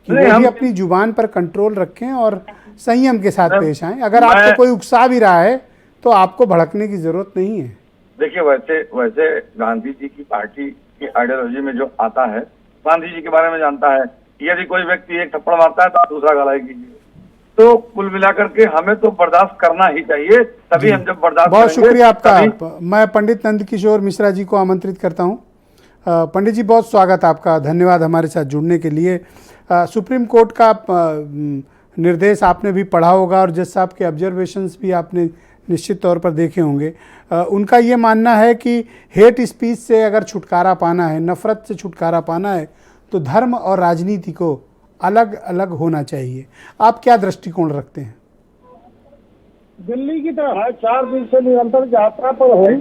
कि नहीं, वो भी हम- अपनी जुबान पर कंट्रोल रखें और संयम के साथ पेश आएं। अगर मैं- आपको कोई उकसा भी रहा है तो आपको भड़कने की जरूरत नहीं है। देखिए, वैसे गांधी जी की पार्टी की आइडियोलॉजी में जो आता है, गांधी जी के बारे में जानता है, यदि कोई व्यक्ति एक थप्पड़ मारता है तो आप दूसरा गालाई कीजिए। तो कुल मिलाकर के हमें तो बर्दाश्त करना ही चाहिए, तभी हम जब बर्दाश्त बहुत करेंगे, शुक्रिया तभी- आपका। मैं पंडित नंदकिशोर मिश्रा जी को आमंत्रित करता हूं। पंडित जी, बहुत स्वागत आपका, धन्यवाद हमारे साथ जुड़ने के लिए। सुप्रीम कोर्ट का निर्देश आपने भी पढ़ा होगा और जज साहब के ऑब्जर्वेशंस भी आपने निश्चित तौर पर देखे होंगे। उनका ये मानना है कि हेट स्पीच से अगर छुटकारा पाना है, नफरत से छुटकारा पाना है, तो धर्म और राजनीति को अलग अलग होना चाहिए। आप क्या दृष्टिकोण रखते हैं? दिल्ली की तरह है, 4 दिन से निरंतर यात्रा पर हुई,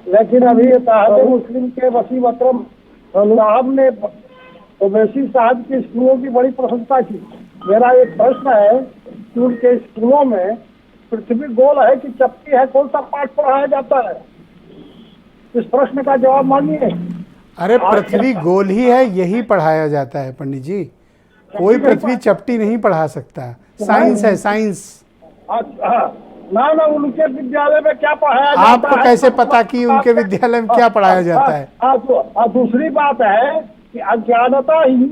लेकिन अभी इत्तेहाद मुस्लिम के वसीम अकरम साहब ने ओवैसी साहब के स्कूलों की बड़ी प्रशंसा की। मेरा एक प्रश्न है कि उनके स्कूलों में पृथ्वी गोल है कि चपटी है, कौन सा पाठ पढ़ाया जाता है? इस प्रश्न का जवाब मांगिए। अरे पृथ्वी गोल ही है, यही पढ़ाया जाता है पंडित जी। कोई पृथ्वी चपटी नहीं पढ़ा सकता। साइंस है, साइंस। अच्छा, ना उनके विद्यालय में क्या पढ़ाया जाता है? आपको कैसे पता कि उनके विद्यालय में क्या पढ़ाया जाता है? दूसरी बात है कि अज्ञानता ही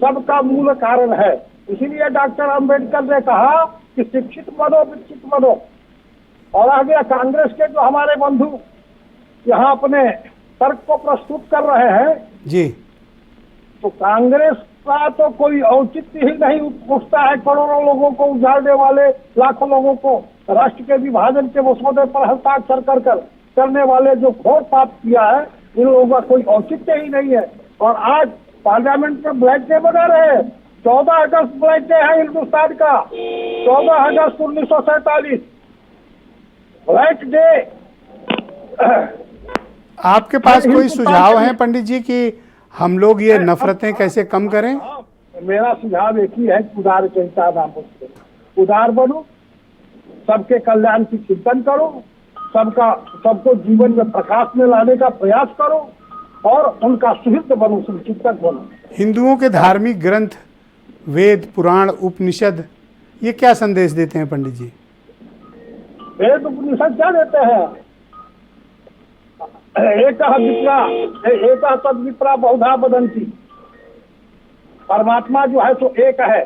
सबका मूल कारण है। इसीलिए डॉक्टर अंबेडकर ने कहा कि शिक्षित बनो, विकसित बनो। और आ गया कांग्रेस के जो हमारे बंधु यहाँ अपने तर्क को प्रस्तुत कर रहे हैं जी, तो कांग्रेस का तो कोई औचित्य ही नहीं उठता है। करोड़ों लोगों को उजाड़ने वाले, लाखों लोगों को राष्ट्र के विभाजन के मसौदे पर हस्ताक्षर करने वाले जो घोर पाप किया है, इन लोगों का कोई औचित्य ही नहीं है। और आज पार्लियामेंट में ब्लैक डे बना रहे हैं। 14 अगस्त ब्लैक डे है हिंदुस्तान का, 14 अगस्त 1947 ब्लैक डे। आपके पास कोई सुझाव है पंडित जी कि हम लोग ये नफरतें कैसे कम करें? मेरा सुझाव एक ही है, उदार चिंता नाम उसके। उदार बनो, सबके कल्याण की चिंतन करो, सबको जीवन में प्रकाश में लाने का प्रयास करो और उनका सुहित बनो, चिंतक बनो। हिंदुओं के धार्मिक ग्रंथ वेद, पुराण, उपनिषद ये क्या संदेश देते हैं पंडित जी? वेद उपनिषद क्या देते हैं? एक तद विप्रा बहुधा वदन्ति। परमात्मा जो है सो एक है।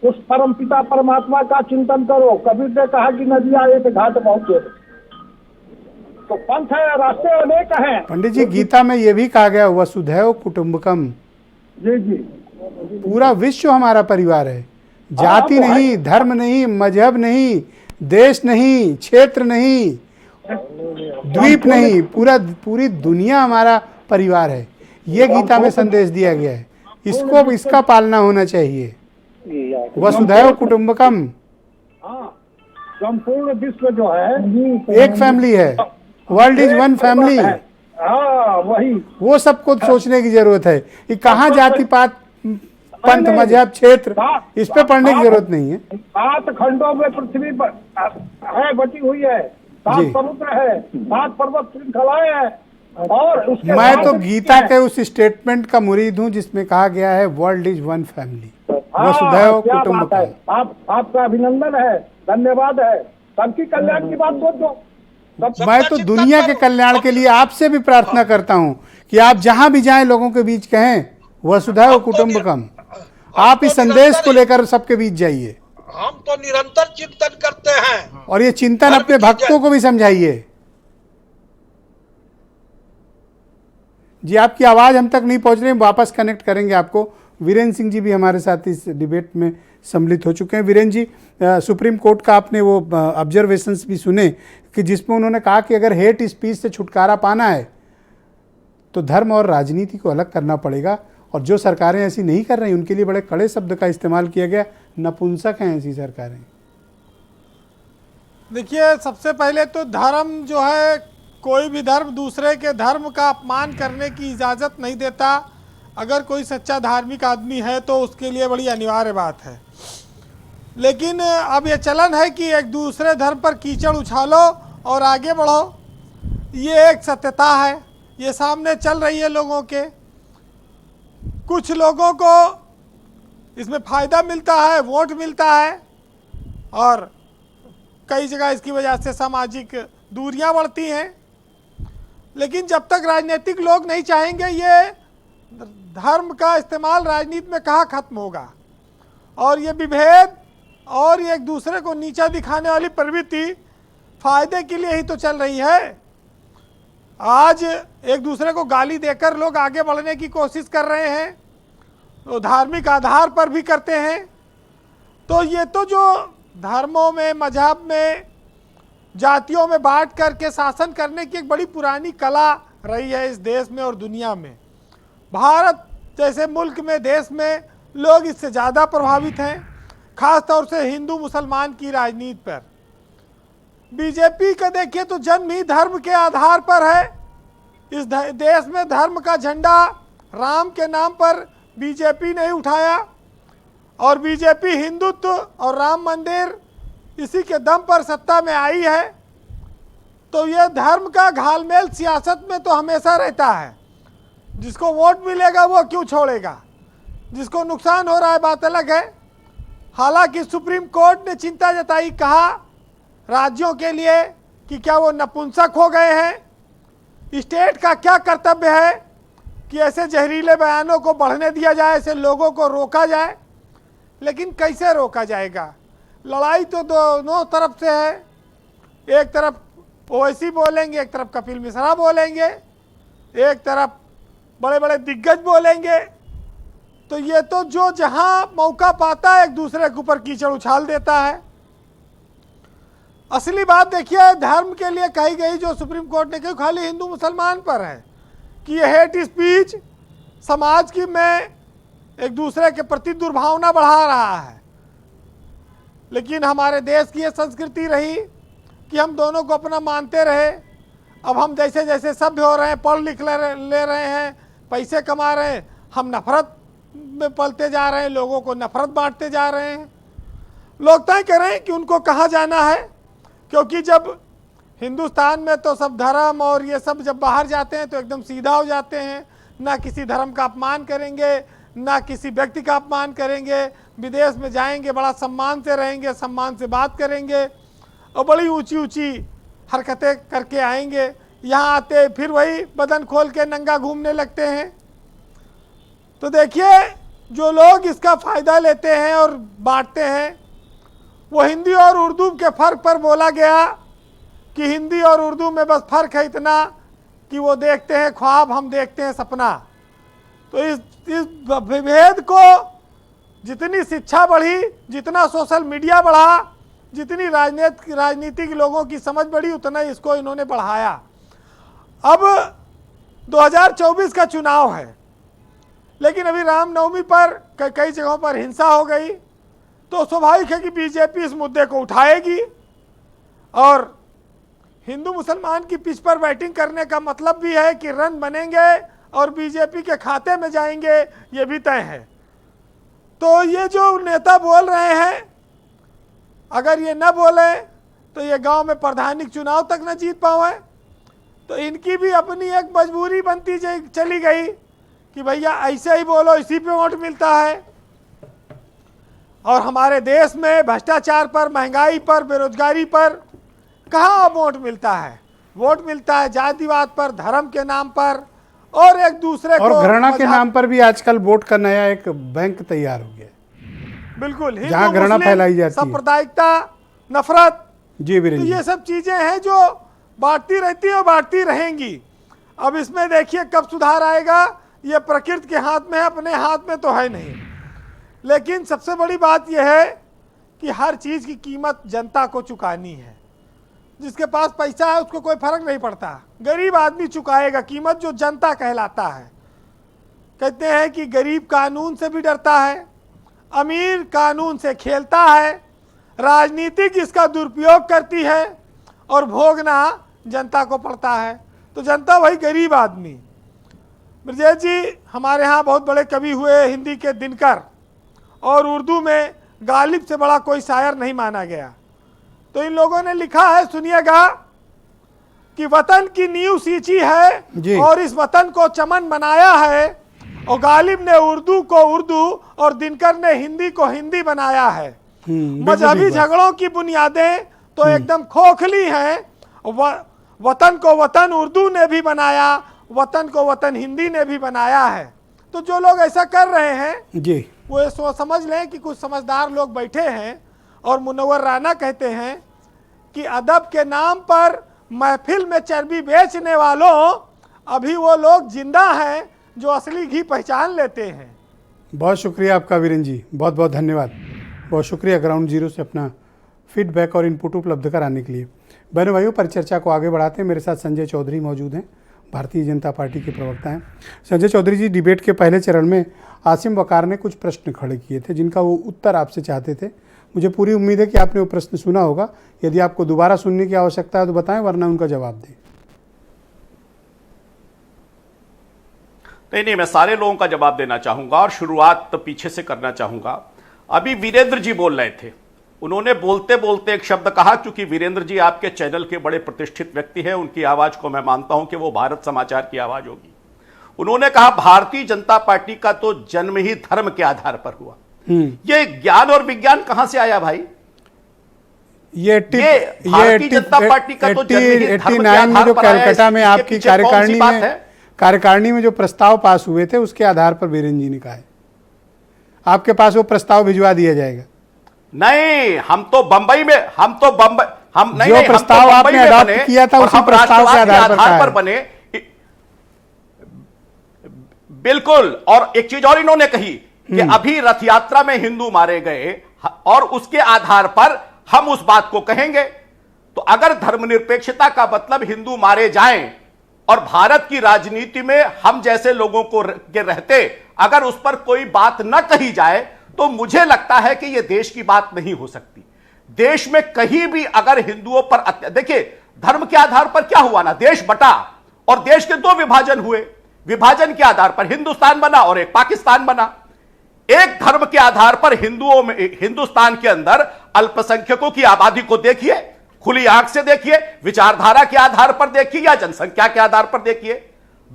उस परम पिता परमात्मा का चिंतन करो। कबीर ने कहा कि नदियां एक घाट पहुंचे। तो पंथ है, रास्ते अनेक हैं। पंडित जी, गीता में ये भी कहा गया वसुधैव कुटुंबकम। जी जी, पूरा विश्व हमारा परिवार है। जाति नहीं, धर्म नहीं, मजहब नहीं, देश नहीं, क्षेत्र नहीं, द्वीप नहीं, पूरी दुनिया हमारा परिवार है। ये गीता में संदेश दिया गया है। इसका पालना होना चाहिए। वसुधैव कुटुंबकम। हाँ, संपूर्ण विश्व जो है एक फैमिली है। World is one family. हाँ, वही। वो सबको सोचने की जरूरत है कि कहाँ जाति पात, पंथ, मजहब, क्षेत्र, इस पे पढ़ने की जरूरत नहीं है। 7 खंडों में पृथ्वी है, बटी हुई है। 7 समुद्र है, 7 पर्वत श्रृंखलाएं हैं। और उसके मैं तो गीता के उस स्टेटमेंट का मुरीद हूँ जिसमें कहा गया है वर्ल्ड इज वन फैमिली, वसुधैव कुटुंबकम। आपका अभिनंदन है, धन्यवाद है। सबकी कल्याण की बात सोचो। मैं तो दुनिया के कल्याण के लिए आपसे भी प्रार्थना करता हूं कि आप जहां भी जाएं लोगों के बीच कहें वसुधैव कुटुंबकम। आप इस संदेश को लेकर सबके बीच जाइए। हम तो निरंतर चिंतन करते हैं और ये चिंतन अपने भक्तों को भी समझाइए। जी, आपकी आवाज हम तक नहीं पहुंच रही, वापस कनेक्ट करेंगे आपको। वीरेंद्र सिंह जी भी हमारे साथ इस डिबेट में सम्मिलित हो चुके हैं। वीरेंद्र जी, सुप्रीम कोर्ट का आपने वो ऑब्जर्वेशंस भी सुने कि जिसमें उन्होंने कहा कि अगर हेट स्पीच से छुटकारा पाना है तो धर्म और राजनीति को अलग करना पड़ेगा। और जो सरकारें ऐसी नहीं कर रही उनके लिए बड़े कड़े शब्द का इस्तेमाल किया गया। नपुंसक हैं ऐसी सरकारें। देखिए, सबसे पहले तो धर्म जो है, कोई भी धर्म दूसरे के धर्म का अपमान करने की इजाज़त नहीं देता। अगर कोई सच्चा धार्मिक आदमी है तो उसके लिए बड़ी अनिवार्य बात है। लेकिन अब ये चलन है कि एक दूसरे धर्म पर कीचड़ उछालो और आगे बढ़ो। ये एक सत्यता है, ये सामने चल रही है लोगों के। कुछ लोगों को इसमें फ़ायदा मिलता है, वोट मिलता है, और कई जगह इसकी वजह से सामाजिक दूरियां बढ़ती हैं। लेकिन जब तक राजनीतिक लोग नहीं चाहेंगे, ये धर्म का इस्तेमाल राजनीति में कहाँ खत्म होगा। और ये विभेद और ये एक दूसरे को नीचा दिखाने वाली प्रवृत्ति फायदे के लिए ही तो चल रही है। आज एक दूसरे को गाली देकर लोग आगे बढ़ने की कोशिश कर रहे हैं, तो धार्मिक आधार पर भी करते हैं। तो ये तो जो धर्मों में, मजहब में, जातियों में बांट करके शासन करने की एक बड़ी पुरानी कला रही है इस देश में और दुनिया में। भारत जैसे मुल्क में, देश में लोग इससे ज़्यादा प्रभावित हैं, खास तौर से हिंदू मुसलमान की राजनीति पर। बीजेपी का देखिए तो जन्म ही धर्म के आधार पर है। इस देश में धर्म का झंडा राम के नाम पर बीजेपी ने उठाया, और बीजेपी हिंदुत्व और राम मंदिर इसी के दम पर सत्ता में आई है। तो ये धर्म का घालमेल सियासत में तो हमेशा रहता है। जिसको वोट मिलेगा वो क्यों छोड़ेगा, जिसको नुकसान हो रहा है बात अलग है। हालांकि सुप्रीम कोर्ट ने चिंता जताई, कहा राज्यों के लिए कि क्या वो नपुंसक हो गए हैं। स्टेट का क्या कर्तव्य है कि ऐसे जहरीले बयानों को बढ़ने दिया जाए, ऐसे लोगों को रोका जाए। लेकिन कैसे रोका जाएगा? लड़ाई तो दोनों तरफ से है। एक तरफ ओवैसी बोलेंगे, एक तरफ कपिल मिश्रा बोलेंगे, एक तरफ बड़े बड़े दिग्गज बोलेंगे। तो ये तो जो जहां मौका पाता है एक दूसरे के ऊपर कीचड़ उछाल देता है। असली बात देखिए, धर्म के लिए कही गई जो सुप्रीम कोर्ट ने कही, खाली हिंदू मुसलमान पर है कि ये हेट स्पीच समाज की में एक दूसरे के प्रति दुर्भावना बढ़ा रहा है। लेकिन हमारे देश की ये संस्कृति रही कि हम दोनों को अपना मानते रहे। अब हम जैसे जैसे सभ्य हो रहे हैं, पढ़ लिख ले रहे हैं, पैसे कमा रहे हैं, हम नफरत में पलते जा रहे हैं, लोगों को नफरत बांटते जा रहे हैं। लोग तय करें कि उनको कहाँ जाना है, क्योंकि जब हिंदुस्तान में तो सब धर्म और ये सब जब बाहर जाते हैं तो एकदम सीधा हो जाते हैं, ना किसी धर्म का अपमान करेंगे, ना किसी व्यक्ति का अपमान करेंगे। विदेश में जाएंगे बड़ा सम्मान से रहेंगे, सम्मान से बात करेंगे और बड़ी ऊंची ऊंची हरकतें करके आएंगे। यहाँ आते फिर वही बदन खोल के नंगा घूमने लगते हैं। तो देखिए, जो लोग इसका फ़ायदा लेते हैं और बांटते हैं, वो हिंदी और उर्दू के फ़र्क पर बोला गया कि हिंदी और उर्दू में बस फ़र्क है इतना कि वो देखते हैं ख्वाब, हम देखते हैं सपना। तो इस विभेद को जितनी शिक्षा बढ़ी, जितना सोशल मीडिया बढ़ा, जितनी राजनीतिक लोगों की समझ बढ़ी, उतना इसको इन्होंने बढ़ाया। अब 2024 का चुनाव है, लेकिन अभी रामनवमी पर कई जगहों पर हिंसा हो गई, तो स्वाभाविक है कि बीजेपी इस मुद्दे को उठाएगी और हिंदू मुसलमान की पिच पर बैटिंग करने का मतलब भी है कि रन बनेंगे और बीजेपी के खाते में जाएंगे, ये भी तय है। तो ये जो नेता बोल रहे हैं, अगर ये न बोले तो ये गांव में प्रधानिक चुनाव तक न जीत पावे। तो इनकी भी अपनी एक मजबूरी बनती चली गई कि भैया ऐसे ही बोलो, इसी पे वोट मिलता है। और हमारे देश में भ्रष्टाचार पर, महंगाई पर, बेरोजगारी पर कहाँ वोट मिलता है? वोट मिलता है जातिवाद पर, धर्म के नाम पर और एक दूसरे और को घृणा के नाम पर भी आजकल वोट का नया एक बैंक तैयार हो गया। बिल्कुल, जहाँ घृणा फैलाई जाती है, सांप्रदायिकता, नफरत, जी तो ये सब चीजें हैं जो बांटती रहती है और बांटती रहेंगी। अब इसमें देखिए कब सुधार आएगा, ये प्रकृति के हाथ में है, अपने हाथ में तो है नहीं। लेकिन सबसे बड़ी बात यह है कि हर चीज की कीमत जनता को चुकानी है। जिसके पास पैसा है उसको कोई फर्क नहीं पड़ता, गरीब आदमी चुकाएगा कीमत, जो जनता कहलाता है। कहते हैं कि गरीब कानून से भी डरता है, अमीर कानून से खेलता है, राजनीतिक इसका दुरुपयोग करती है और भोगना जनता को पड़ता है। तो जनता वही गरीब आदमी। ब्रजेश जी हमारे यहाँ बहुत बड़े कवि हुए, हिंदी के दिनकर, और उर्दू में गालिब से बड़ा कोई शायर नहीं माना गया। तो इन लोगों ने लिखा है, सुनिएगा, कि वतन की नींव सींची है और इस वतन को चमन बनाया है, और गालिब ने उर्दू को उर्दू और दिनकर ने हिंदी को हिंदी बनाया है। मजहबी झगड़ों की बुनियादें तो एकदम खोखली हैं। वतन को वतन उर्दू ने भी बनाया, वतन को वतन हिंदी ने भी बनाया है। तो जो लोग ऐसा कर रहे हैं जी, वो ये समझ लें कि कुछ समझदार लोग बैठे हैं और मुनव्वर राना कहते हैं कि अदब के नाम पर महफिल में चर्बी बेचने वालों, अभी वो लोग जिंदा हैं जो असली घी पहचान लेते हैं। बहुत शुक्रिया आपका वीरेंद्र जी, बहुत बहुत धन्यवाद। बहुत शुक्रिया ग्राउंड जीरो से अपना फीडबैक और इनपुट उपलब्ध कराने के लिए। बहनों भाइयों, परिचर्चा को आगे बढ़ाते हैं। मेरे साथ संजय चौधरी मौजूद हैं, भारतीय जनता पार्टी के प्रवक्ता हैं। संजय चौधरी जी, डिबेट के पहले चरण में आसिम वकार ने कुछ प्रश्न खड़े किए थे जिनका वो उत्तर आपसे चाहते थे। मुझे पूरी उम्मीद है कि आपने वो प्रश्न सुना होगा। यदि आपको दोबारा सुनने की आवश्यकता है तो बताएं, वरना उनका जवाब दें। नहीं, मैं सारे लोगों का जवाब देना चाहूंगा और शुरुआत तो पीछे से करना चाहूंगा। अभी वीरेंद्र जी बोल रहे थे, उन्होंने बोलते बोलते एक शब्द कहा, क्योंकि वीरेंद्र जी आपके चैनल के बड़े प्रतिष्ठित व्यक्ति हैं, उनकी आवाज को मैं मानता हूं कि वो भारत समाचार की आवाज होगी। उन्होंने कहा भारतीय जनता पार्टी का तो जन्म ही धर्म के आधार पर हुआ। ये ज्ञान और विज्ञान कहां से आया भाई? ये भारतीय जनता पार्टी का तो जन्म ही धर्म के आधार में जो पर आया है। कलकत्ता में आपकी इसके पीछे कौन सी बात है? कार्यकारिणी में जो प्रस्ताव पास हुए थे उसके आधार पर वीरेंद्र जी ने कहा है। आपके पास वो प्रस्ताव भिजवा दिया जाएगा। नहीं, हम तो बंबई में, हम नहीं, जो प्रस्ताव आपने अडॉप्ट किया था उसी प्रस्ताव के आधार पर बने। बिल्कुल। और एक चीज और इन्होंने कही कि अभी रथ यात्रा में हिंदू मारे गए और उसके आधार पर हम उस बात को कहेंगे। तो अगर धर्मनिरपेक्षता का मतलब हिंदू मारे जाएं और भारत की राजनीति में हम जैसे लोगों को के रहते अगर उस पर कोई बात न कही जाए, तो मुझे लगता है कि यह देश की बात नहीं हो सकती। देश में कहीं भी अगर हिंदुओं पर देखिए, धर्म के आधार पर क्या हुआ ना, देश बटा और देश के 2 विभाजन हुए। विभाजन के आधार पर हिंदुस्तान बना और एक पाकिस्तान बना। एक धर्म के आधार पर हिंदुओं में, हिंदुस्तान के अंदर अल्पसंख्यकों की आबादी को देखिए, खुली आंख से देखिए, विचारधारा के आधार पर देखिए या जनसंख्या के आधार पर देखिए।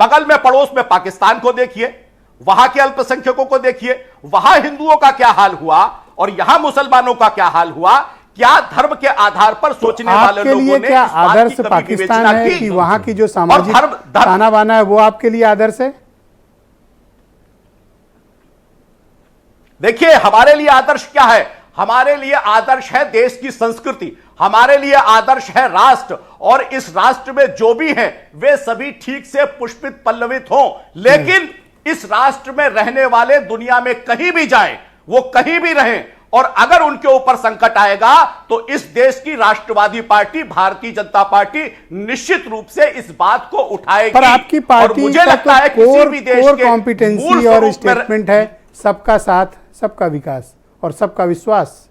बगल में पड़ोस में पाकिस्तान को देखिए, वहां के अल्पसंख्यकों को देखिए, वहां हिंदुओं का क्या हाल हुआ और यहां मुसलमानों का क्या हाल हुआ। क्या धर्म के आधार पर सोचने वाले लोगों ने क्या आदर्श पाकिस्तान है कि वहां की जो सामाजिक ताना बाना है वो आपके लिए आदर्श है? देखिए, हमारे लिए आदर्श क्या है? हमारे लिए आदर्श है देश की संस्कृति, हमारे लिए आदर्श है राष्ट्र, और इस राष्ट्र में जो भी हैं वे सभी ठीक से पुष्पित पल्लवित हों। लेकिन इस राष्ट्र में रहने वाले दुनिया में कहीं भी जाएं, वो कहीं भी रहें, और अगर उनके ऊपर संकट आएगा तो इस देश की राष्ट्रवादी पार्टी भारतीय जनता पार्टी निश्चित रूप से इस बात को उठाएगी। पर आपकी पार्टी और मुझे लगता है किसी भी देश के कॉम्पिटेंसी और स्टेटमेंट है सबका साथ, सबका विकास और सबका विश्वास।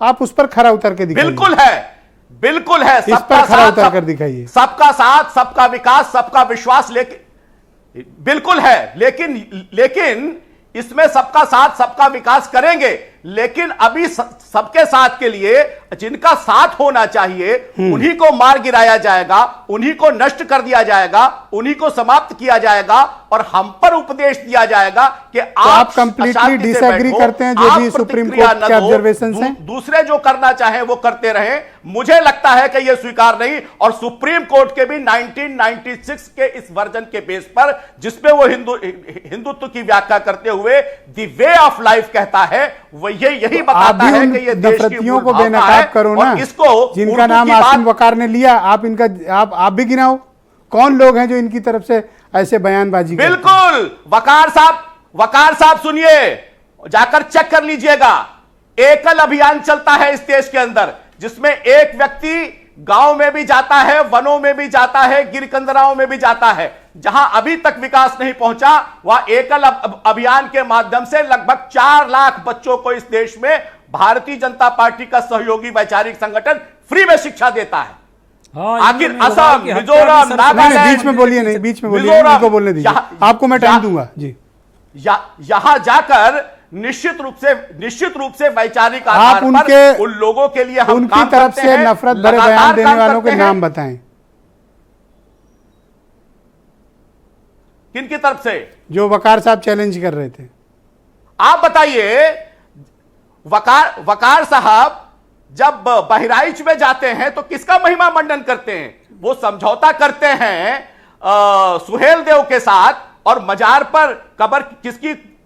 आप उस पर खरा उतर के दिखाइए। बिल्कुल है, बिल्कुल है, इस पर खरा उतर कर दिखाइए। सबका साथ, सबका विकास, सबका विश्वास, लेकिन बिल्कुल है, लेकिन इसमें सबका साथ सबका विकास करेंगे, लेकिन अभी सबके साथ के लिए जिनका साथ होना चाहिए उन्हीं को मार गिराया जाएगा, उन्हीं को नष्ट कर दिया जाएगा, उन्हीं को समाप्त किया जाएगा, और हम पर उपदेश दिया जाएगा कि आप कंप्लीटली डिसएग्री करते हैं जो भी सुप्रीम कोर्ट के ऑब्जर्वेशंस हैं। दूसरे जो करना चाहें वो करते रहें। मुझे लगता है कि यह स्वीकार नहीं, और सुप्रीम कोर्ट के भी 1996 के इस वर्जन के बेस पर, जिसमें वो हिंदुत्व की व्याख्या करते हुए द वे ऑफ लाइफ कहता है, वो यही बताता है कि ये देश की को बेनकाब करो ना। इसको जिनका नाम आसिम वकार ने लिया, आप भी गिनाओ कौन लोग हैं जो इनकी तरफ से ऐसे बयानबाजी करते हैं। बिल्कुल, वकार साहब सुनिए, जाकर चेक कर लीजिएगा। एकल अभियान चलता है इस देश के अंदर, जिसमें एक व्यक्ति गांव में भी जाता है, वनों में भी जाता है, गिरकंदराओं में भी जाता है। जहां अभी तक विकास नहीं पहुंचा, वह एकल अभियान के माध्यम से लगभग 4 लाख बच्चों को इस देश में भारतीय जनता पार्टी का सहयोगी वैचारिक संगठन फ्री में शिक्षा देता है। आखिर असम, मिजोरम, नागालैंड, बीच में बोलिए नहीं, बीच में बोलिए, इनको बोलने दीजिए, आपको मैं टाइम दूंगा जी। यहां जाकर निश्चित रूप से वैचारिक आप आधार उनके पर उन लोगों के लिए हम उनकी काम तरफ करते से हैं, नफरत भरे लगातार बयान देने काम वालों करते के हैं। नाम बताएं। किनकी तरफ से? जो वकार साहब चैलेंज कर रहे थे। आप बताइए, वकार साहब जब बहराइच में जाते हैं तो किसका महिमा मंडन करते हैं? वो समझौता करते हैं सुहेल देव के साथ, और मजार पर कबर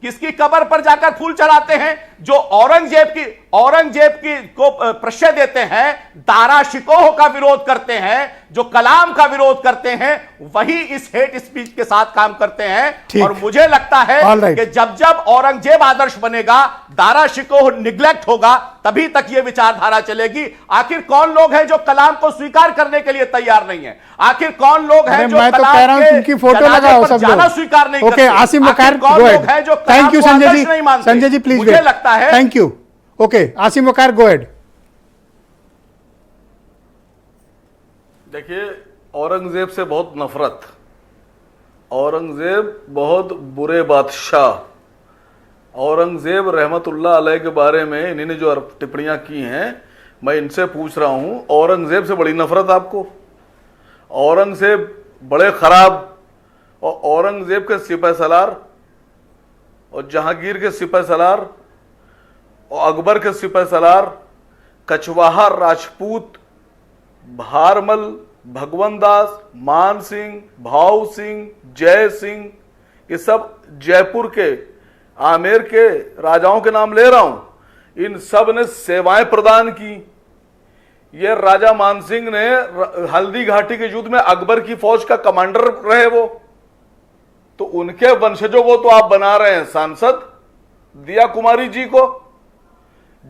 किसकी कबर पर जाकर फूल चढ़ाते हैं? जो औरंगजेब की को प्रश्रय देते हैं, दारा शिकोह का विरोध करते हैं, जो कलाम का विरोध करते हैं, वही इस हेट स्पीच के साथ काम करते हैं। और मुझे लगता है कि जब औरंगजेब आदर्श बनेगा, दारा शिकोह निग्लेक्ट होगा, तभी तक यह विचारधारा चलेगी। आखिर कौन लोग हैं जो कलाम को स्वीकार करने के लिए तैयार नहीं है? आखिर कौन लोग हैं जो कलाम के फोटो लगाओ सब जाना स्वीकार नहीं करते? आसिम वकार, कौन लोग हैं जो थैंक यू संजय जी, नहीं मानते? संजय जी प्लीज, मुझे लगता है, thank you. Okay, Asim Waqar go ahead. देखिए, औरंगजेब से बहुत नफरत, औरंगजेब बहुत बुरे बादशाह, औरंगजेब रहमतुल्लाह अलैह के बारे में इन्होंने जो टिप्पणियां की हैं, मैं इनसे पूछ रहा हूं, औरंगजेब से बड़ी नफरत आपको? औरंगजेब बड़े खराब, और औरंगजेब के सिपह सलार और जहांगीर के सिपह सलार और अकबर के सिपह सलार, कछवाहा राजपूत, भारमल, भगवंत दास, मान सिंह, भाव सिंह, जय सिंह, ये सब जयपुर के आमेर के राजाओं के नाम ले रहा हूं। इन सब ने सेवाएं प्रदान की। ये राजा मानसिंह ने हल्दी घाटी के युद्ध में अकबर की फौज का कमांडर रहे, वो तो उनके वंशजों को तो आप बना रहे हैं सांसद, दिया कुमारी जी को,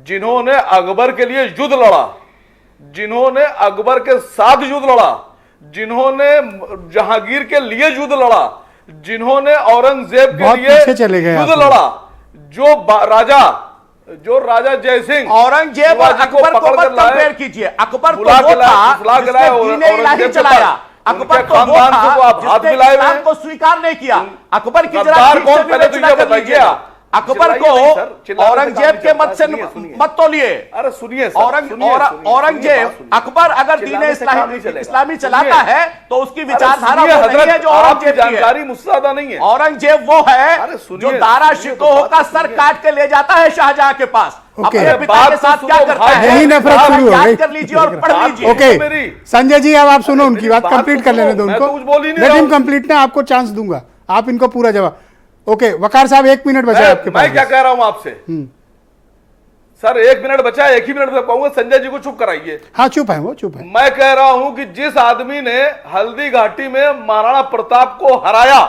जिन्होंने अकबर के लिए युद्ध लड़ा, जिन्होंने अकबर के साथ युद्ध लड़ा, जिन्होंने जहांगीर के लिए युद्ध लड़ा, जिन्होंने औरंगजेब के लिए युद्ध लड़ा, जो राजा जयसिंह, औरंगजेब और अकबर को मत कंपेयर कीजिए। अकबर तो वो था जिसने दीन इलाही चलाया, अकबर तो वो था जिसने इस्लाम को स्वीकार नहीं किया। अकबर की जरा पहले तो ये बताइए, अकबर को औरंगजेब के मत से मत तोलिए। अरे सुनिए, औरंगजेब, अकबर अगर दीन इस्लामी चलाता है तो उसकी विचारधारा वो नहीं है जो औरंगजेब की है। जानकारी मुझसे ज्यादा नहीं है। औरंगजेब वो है जो दारा शिकोह का सर काट के ले जाता है शाहजहां के पास। अपने पिता के साथ क्या करता है, यही नफरत शुरू हो गई। कर लीजिए और पढ़ लीजिए। ओके संजय जी, अब आप सुनो, उनकी बात कंप्लीट कर लेने दो उनको, लेट हिम कंप्लीट ना, आपको चांस दूंगा, आप इनको पूरा जवाब। ओके वकार साहब, 1 मिनट बचा है आपके पास। मैं क्या कह रहा हूं आपसे सर, 1 मिनट बचा है, 1 ही मिनट में कहूंगा, संजय जी को चुप कराइए। हाँ चुप है वो, चुप है। मैं कह रहा हूं कि जिस आदमी ने हल्दी घाटी में महाराणा प्रताप को हराया,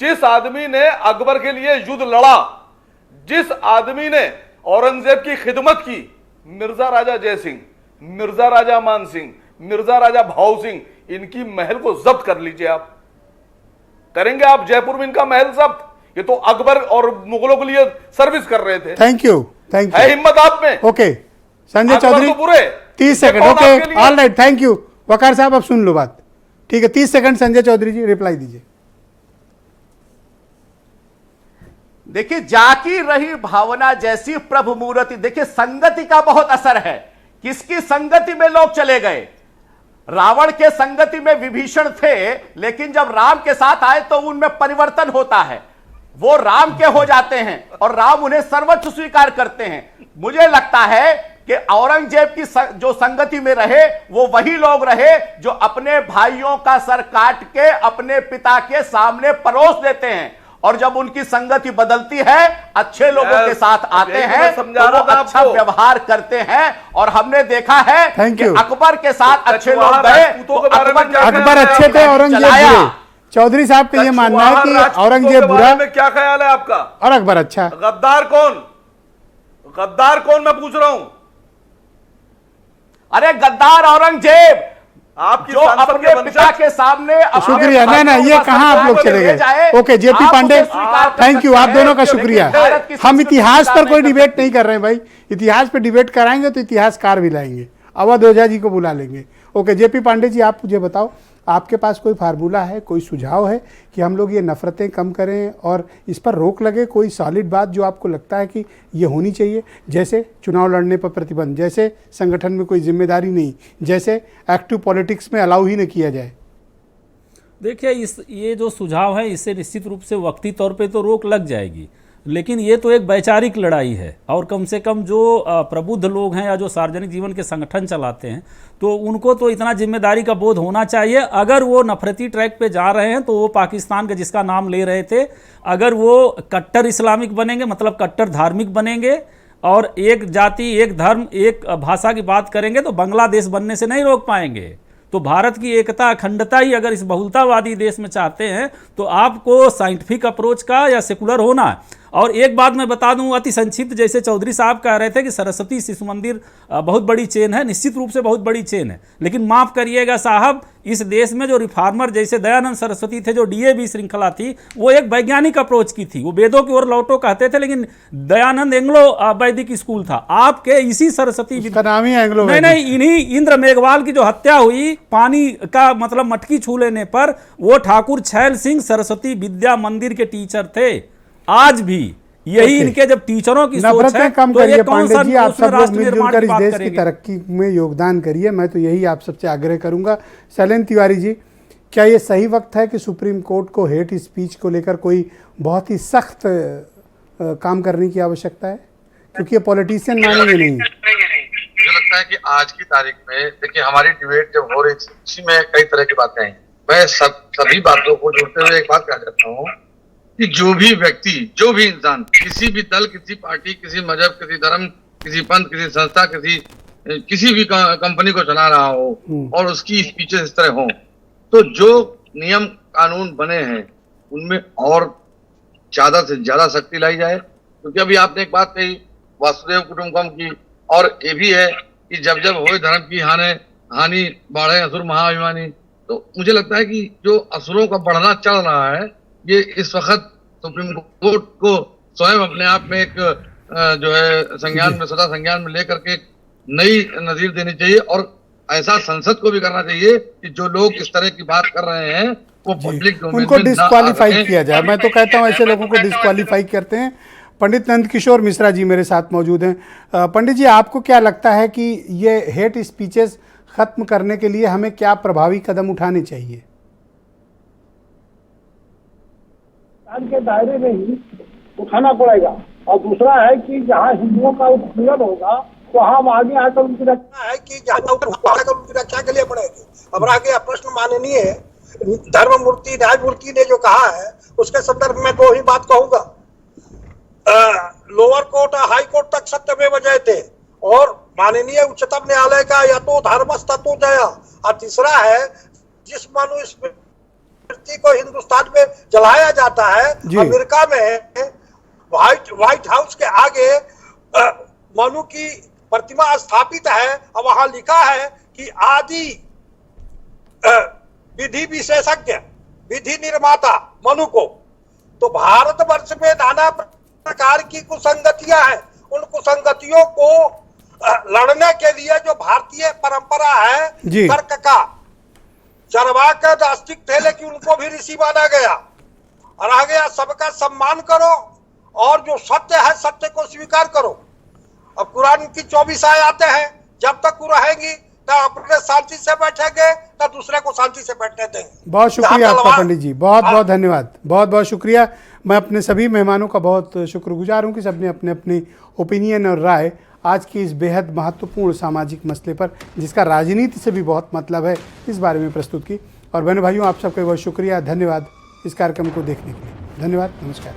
जिस आदमी ने अकबर के लिए युद्ध लड़ा, जिस आदमी ने औरंगजेब की खिदमत की, मिर्जा राजा जयसिंह, मिर्जा राजा मान सिंह, मिर्जा राजा भाव सिंह, इनकी महल को जब्त कर लीजिए। आप करेंगे आप जयपुर में इनका महल जब्त? ये तो अकबर और मुगलों के लिए सर्विस कर रहे थे। Thank you, thank you. है हिम्मत आप में? Okay Sanjay Chaudhary, 30 second. Okay all right, thank you. Waqar sahab अब सुन लो बात, ठीक है? 30 सेकंड संजय चौधरी जी रिप्लाई दीजिए। देखिए, जाकी रही भावना जैसी प्रभु मूर्ति। देखिए, संगति का बहुत असर है। किसकी संगति में लोग चले गए? रावण के संगति में विभीषण थे, लेकिन जब राम के साथ आए तो उनमें परिवर्तन होता है, वो राम के हो जाते हैं और राम उन्हें सर्वोच्च स्वीकार करते हैं। मुझे लगता है कि औरंगजेब की जो संगति में रहे वो वही लोग रहे जो अपने भाइयों का सर काट के अपने पिता के सामने परोस देते हैं, और जब उनकी संगति बदलती है, अच्छे लोगों के साथ आते हैं तो वो अच्छा व्यवहार करते हैं। और हमने देखा है कि अकबर के साथ अच्छे लोग गए तो अकबर अच्छे थे, औरंगजेब बुरे। चौधरी साहब का ये मानना है कि औरंगजेब बुरा, क्या ख्याल है आपका? और अकबर अच्छा। गद्दार कौन? गद्दार कौन मैं पूछ रहा हूं? अरे गद्दार औरंगजेब, आपकी जो अपने पिता के सामने। शुक्रिया। ना ये कहां आप लोग चले गए? Okay JP Pandey, thank you, आप दोनों का शुक्रिया। हम इतिहास पर कोई डिबेट नहीं कर रहे हैं भाई, इतिहास पर डिबेट कराएंगे तो इतिहासकार भी लाएंगे, अवध ओझा जी को बुला लेंगे। ओके जेपी पांडे जी, आप मुझे बताओ, आपके पास कोई फार्मूला है, कोई सुझाव है कि हम लोग ये नफ़रतें कम करें और इस पर रोक लगे? कोई सॉलिड बात जो आपको लगता है कि ये होनी चाहिए, जैसे चुनाव लड़ने पर प्रतिबंध, जैसे संगठन में कोई जिम्मेदारी नहीं, जैसे एक्टिव पॉलिटिक्स में अलाउ ही न किया जाए? देखिए, ये जो सुझाव है इससे निश्चित रूप से वक्ती तौर पे तो रोक लग जाएगी, लेकिन ये तो एक वैचारिक लड़ाई है। और कम से कम जो प्रबुद्ध लोग हैं या जो सार्वजनिक जीवन के संगठन चलाते हैं, तो उनको तो इतना जिम्मेदारी का बोध होना चाहिए। अगर वो नफरती ट्रैक पे जा रहे हैं तो वो पाकिस्तान का जिसका नाम ले रहे थे, अगर वो कट्टर इस्लामिक बनेंगे, मतलब कट्टर धार्मिक बनेंगे और एक जाति, एक धर्म, एक भाषा की बात करेंगे, तो बांग्लादेश बनने से नहीं रोक पाएंगे। तो भारत की एकता, अखंडता ही अगर इस बहुलतावादी देश में चाहते हैं तो आपको साइंटिफिक अप्रोच का या सेकुलर होना है। और एक बात मैं बता दूं अति संक्षिप्त, जैसे चौधरी साहब कह रहे थे कि सरस्वती शिशु मंदिर बहुत बड़ी चेन है, निश्चित रूप से बहुत बड़ी चेन है, लेकिन माफ़ करिएगा साहब, इस देश में जो रिफॉर्मर जैसे दयानंद सरस्वती थे, जो डीएवी श्रृंखला थी, वो एक वैज्ञानिक अप्रोच की थी। वो वेदों की ओर लौटो कहते थे, लेकिन दयानंद एंग्लो वैदिक स्कूल था। आपके इसी सरस्वती नाम ही एंग्लो, नहीं, इन्हीं इंद्र मेघवाल की जो हत्या हुई पानी का मतलब मटकी छू लेने पर, वो ठाकुर छैल सिंह सरस्वती विद्या मंदिर के टीचर थे। आज भी यही इनके जब टीचरों की सोच है, कम तो करिए पांडे जी, आप सब लोग मिलजुल कर इस देश की करेंगे। तरक्की में योगदान करिए, मैं तो यही आप सबसे आग्रह करूंगा। शैलेंद्र तिवारी जी, क्या ये सही वक्त है कि सुप्रीम कोर्ट को हेट स्पीच को लेकर कोई बहुत ही सख्त काम करने की आवश्यकता है, क्योंकि ये पॉलिटिशियन मानेंगे नहीं? मुझे लगता है कि आज की तारीख में देखिए, हमारी डिबेट जब हो रही थी उसी में कई तरह की बातें आई। मैं सभी बातों को जोड़ते हुए एक बात कह देता हूँ कि जो भी व्यक्ति, जो भी इंसान किसी भी दल, किसी पार्टी, किसी मजहब, किसी धर्म, किसी पंथ, किसी संस्था, किसी भी कंपनी को चला रहा हो और उसकी स्पीचेस इस तरह हो, तो जो नियम कानून बने हैं उनमें और ज्यादा से ज्यादा सख्ती लाई जाए। क्योंकि अभी आपने एक बात कही वासुदेव कुटुंबकम की, और ये भी है कि जब जब होए धर्म की हानि बढ़े असुर महाअभिमानी। तो मुझे लगता है कि जो असुरों का बढ़ना चल रहा है, ये इस वक्त सुप्रीम कोर्ट को स्वयं अपने आप में एक जो है संज्ञान में, सदा संज्ञान में लेकर के नई नजीर देनी चाहिए। और ऐसा संसद को भी करना चाहिए कि जो लोग इस तरह की बात कर रहे हैं वो पब्लिक डोमेन उनको डिस्क्वालीफाई किया जाए। मैं तो कहता हूँ ऐसे लोगों को डिस्क्वालीफाई करते हैं। पंडित नंदकिशोर मिश्रा जी मेरे साथ मौजूद हैं। पंडित जी, आपको क्या लगता है कि ये हेट स्पीचेस खत्म करने के लिए हमें क्या प्रभावी कदम उठाने चाहिए? के दायरे में ही उठाना पड़ेगा। और दूसरा है कि जहाँ हिंदुओं का उत्पीड़न होगा वहाँ हम आगे आकर उनकी रक्षा है कि जहाँ उनकी रक्षा के लिए पड़ेगी। हमारा आगे प्रश्न माननीय धर्म मूर्ति न्यायमूर्ति ने जो कहा है उसके संदर्भ में दो ही बात कहूंगा। लोअर कोर्ट हाई कोर्ट तक सत्यमेव जयते, और माननीय उच्चतम न्यायालय का या तो धर्मस्तु जया। और तीसरा है, जिस मनुस्मृति को हिंदुस्तान में जलाया जाता है, अमेरिका में व्हाइट हाउस के आगे मनु की प्रतिमा स्थापित है और वहां लिखा है कि आदि विधि विशेषज्ञ, विधि निर्माता मनु को। तो भारतवर्ष में नाना प्रकार की कुसंगतियां हैं। उन कुसंगतियों को लड़ने के लिए जो भारतीय परंपरा है तर्क का, चरवाक नास्तिक थे लेकिन उनको भी ऋषि माना गया। और आ गया सबका सम्मान करो और जो सत्य है सत्य को स्वीकार करो। अब कुरान की 24 आयतें हैं, जब तक वो रहेंगी ना अपने शांति से बैठेंगे ना दूसरे को शांति से बैठने देंगे। बहुत शुक्रिया आपका पंडित जी, बहुत बहुत धन्यवाद, बहुत बहुत शुक्रिया। मैं अपने सभी मेहमानों का बहुत शुक्रगुजार हूँ कि सबने अपने अपनी ओपिनियन और राय आज की इस बेहद महत्वपूर्ण सामाजिक मसले पर, जिसका राजनीति से भी बहुत मतलब है, इस बारे में प्रस्तुत की। और बहनों भाइयों, आप सबका बहुत शुक्रिया, धन्यवाद इस कार्यक्रम को देखने के लिए। धन्यवाद, नमस्कार।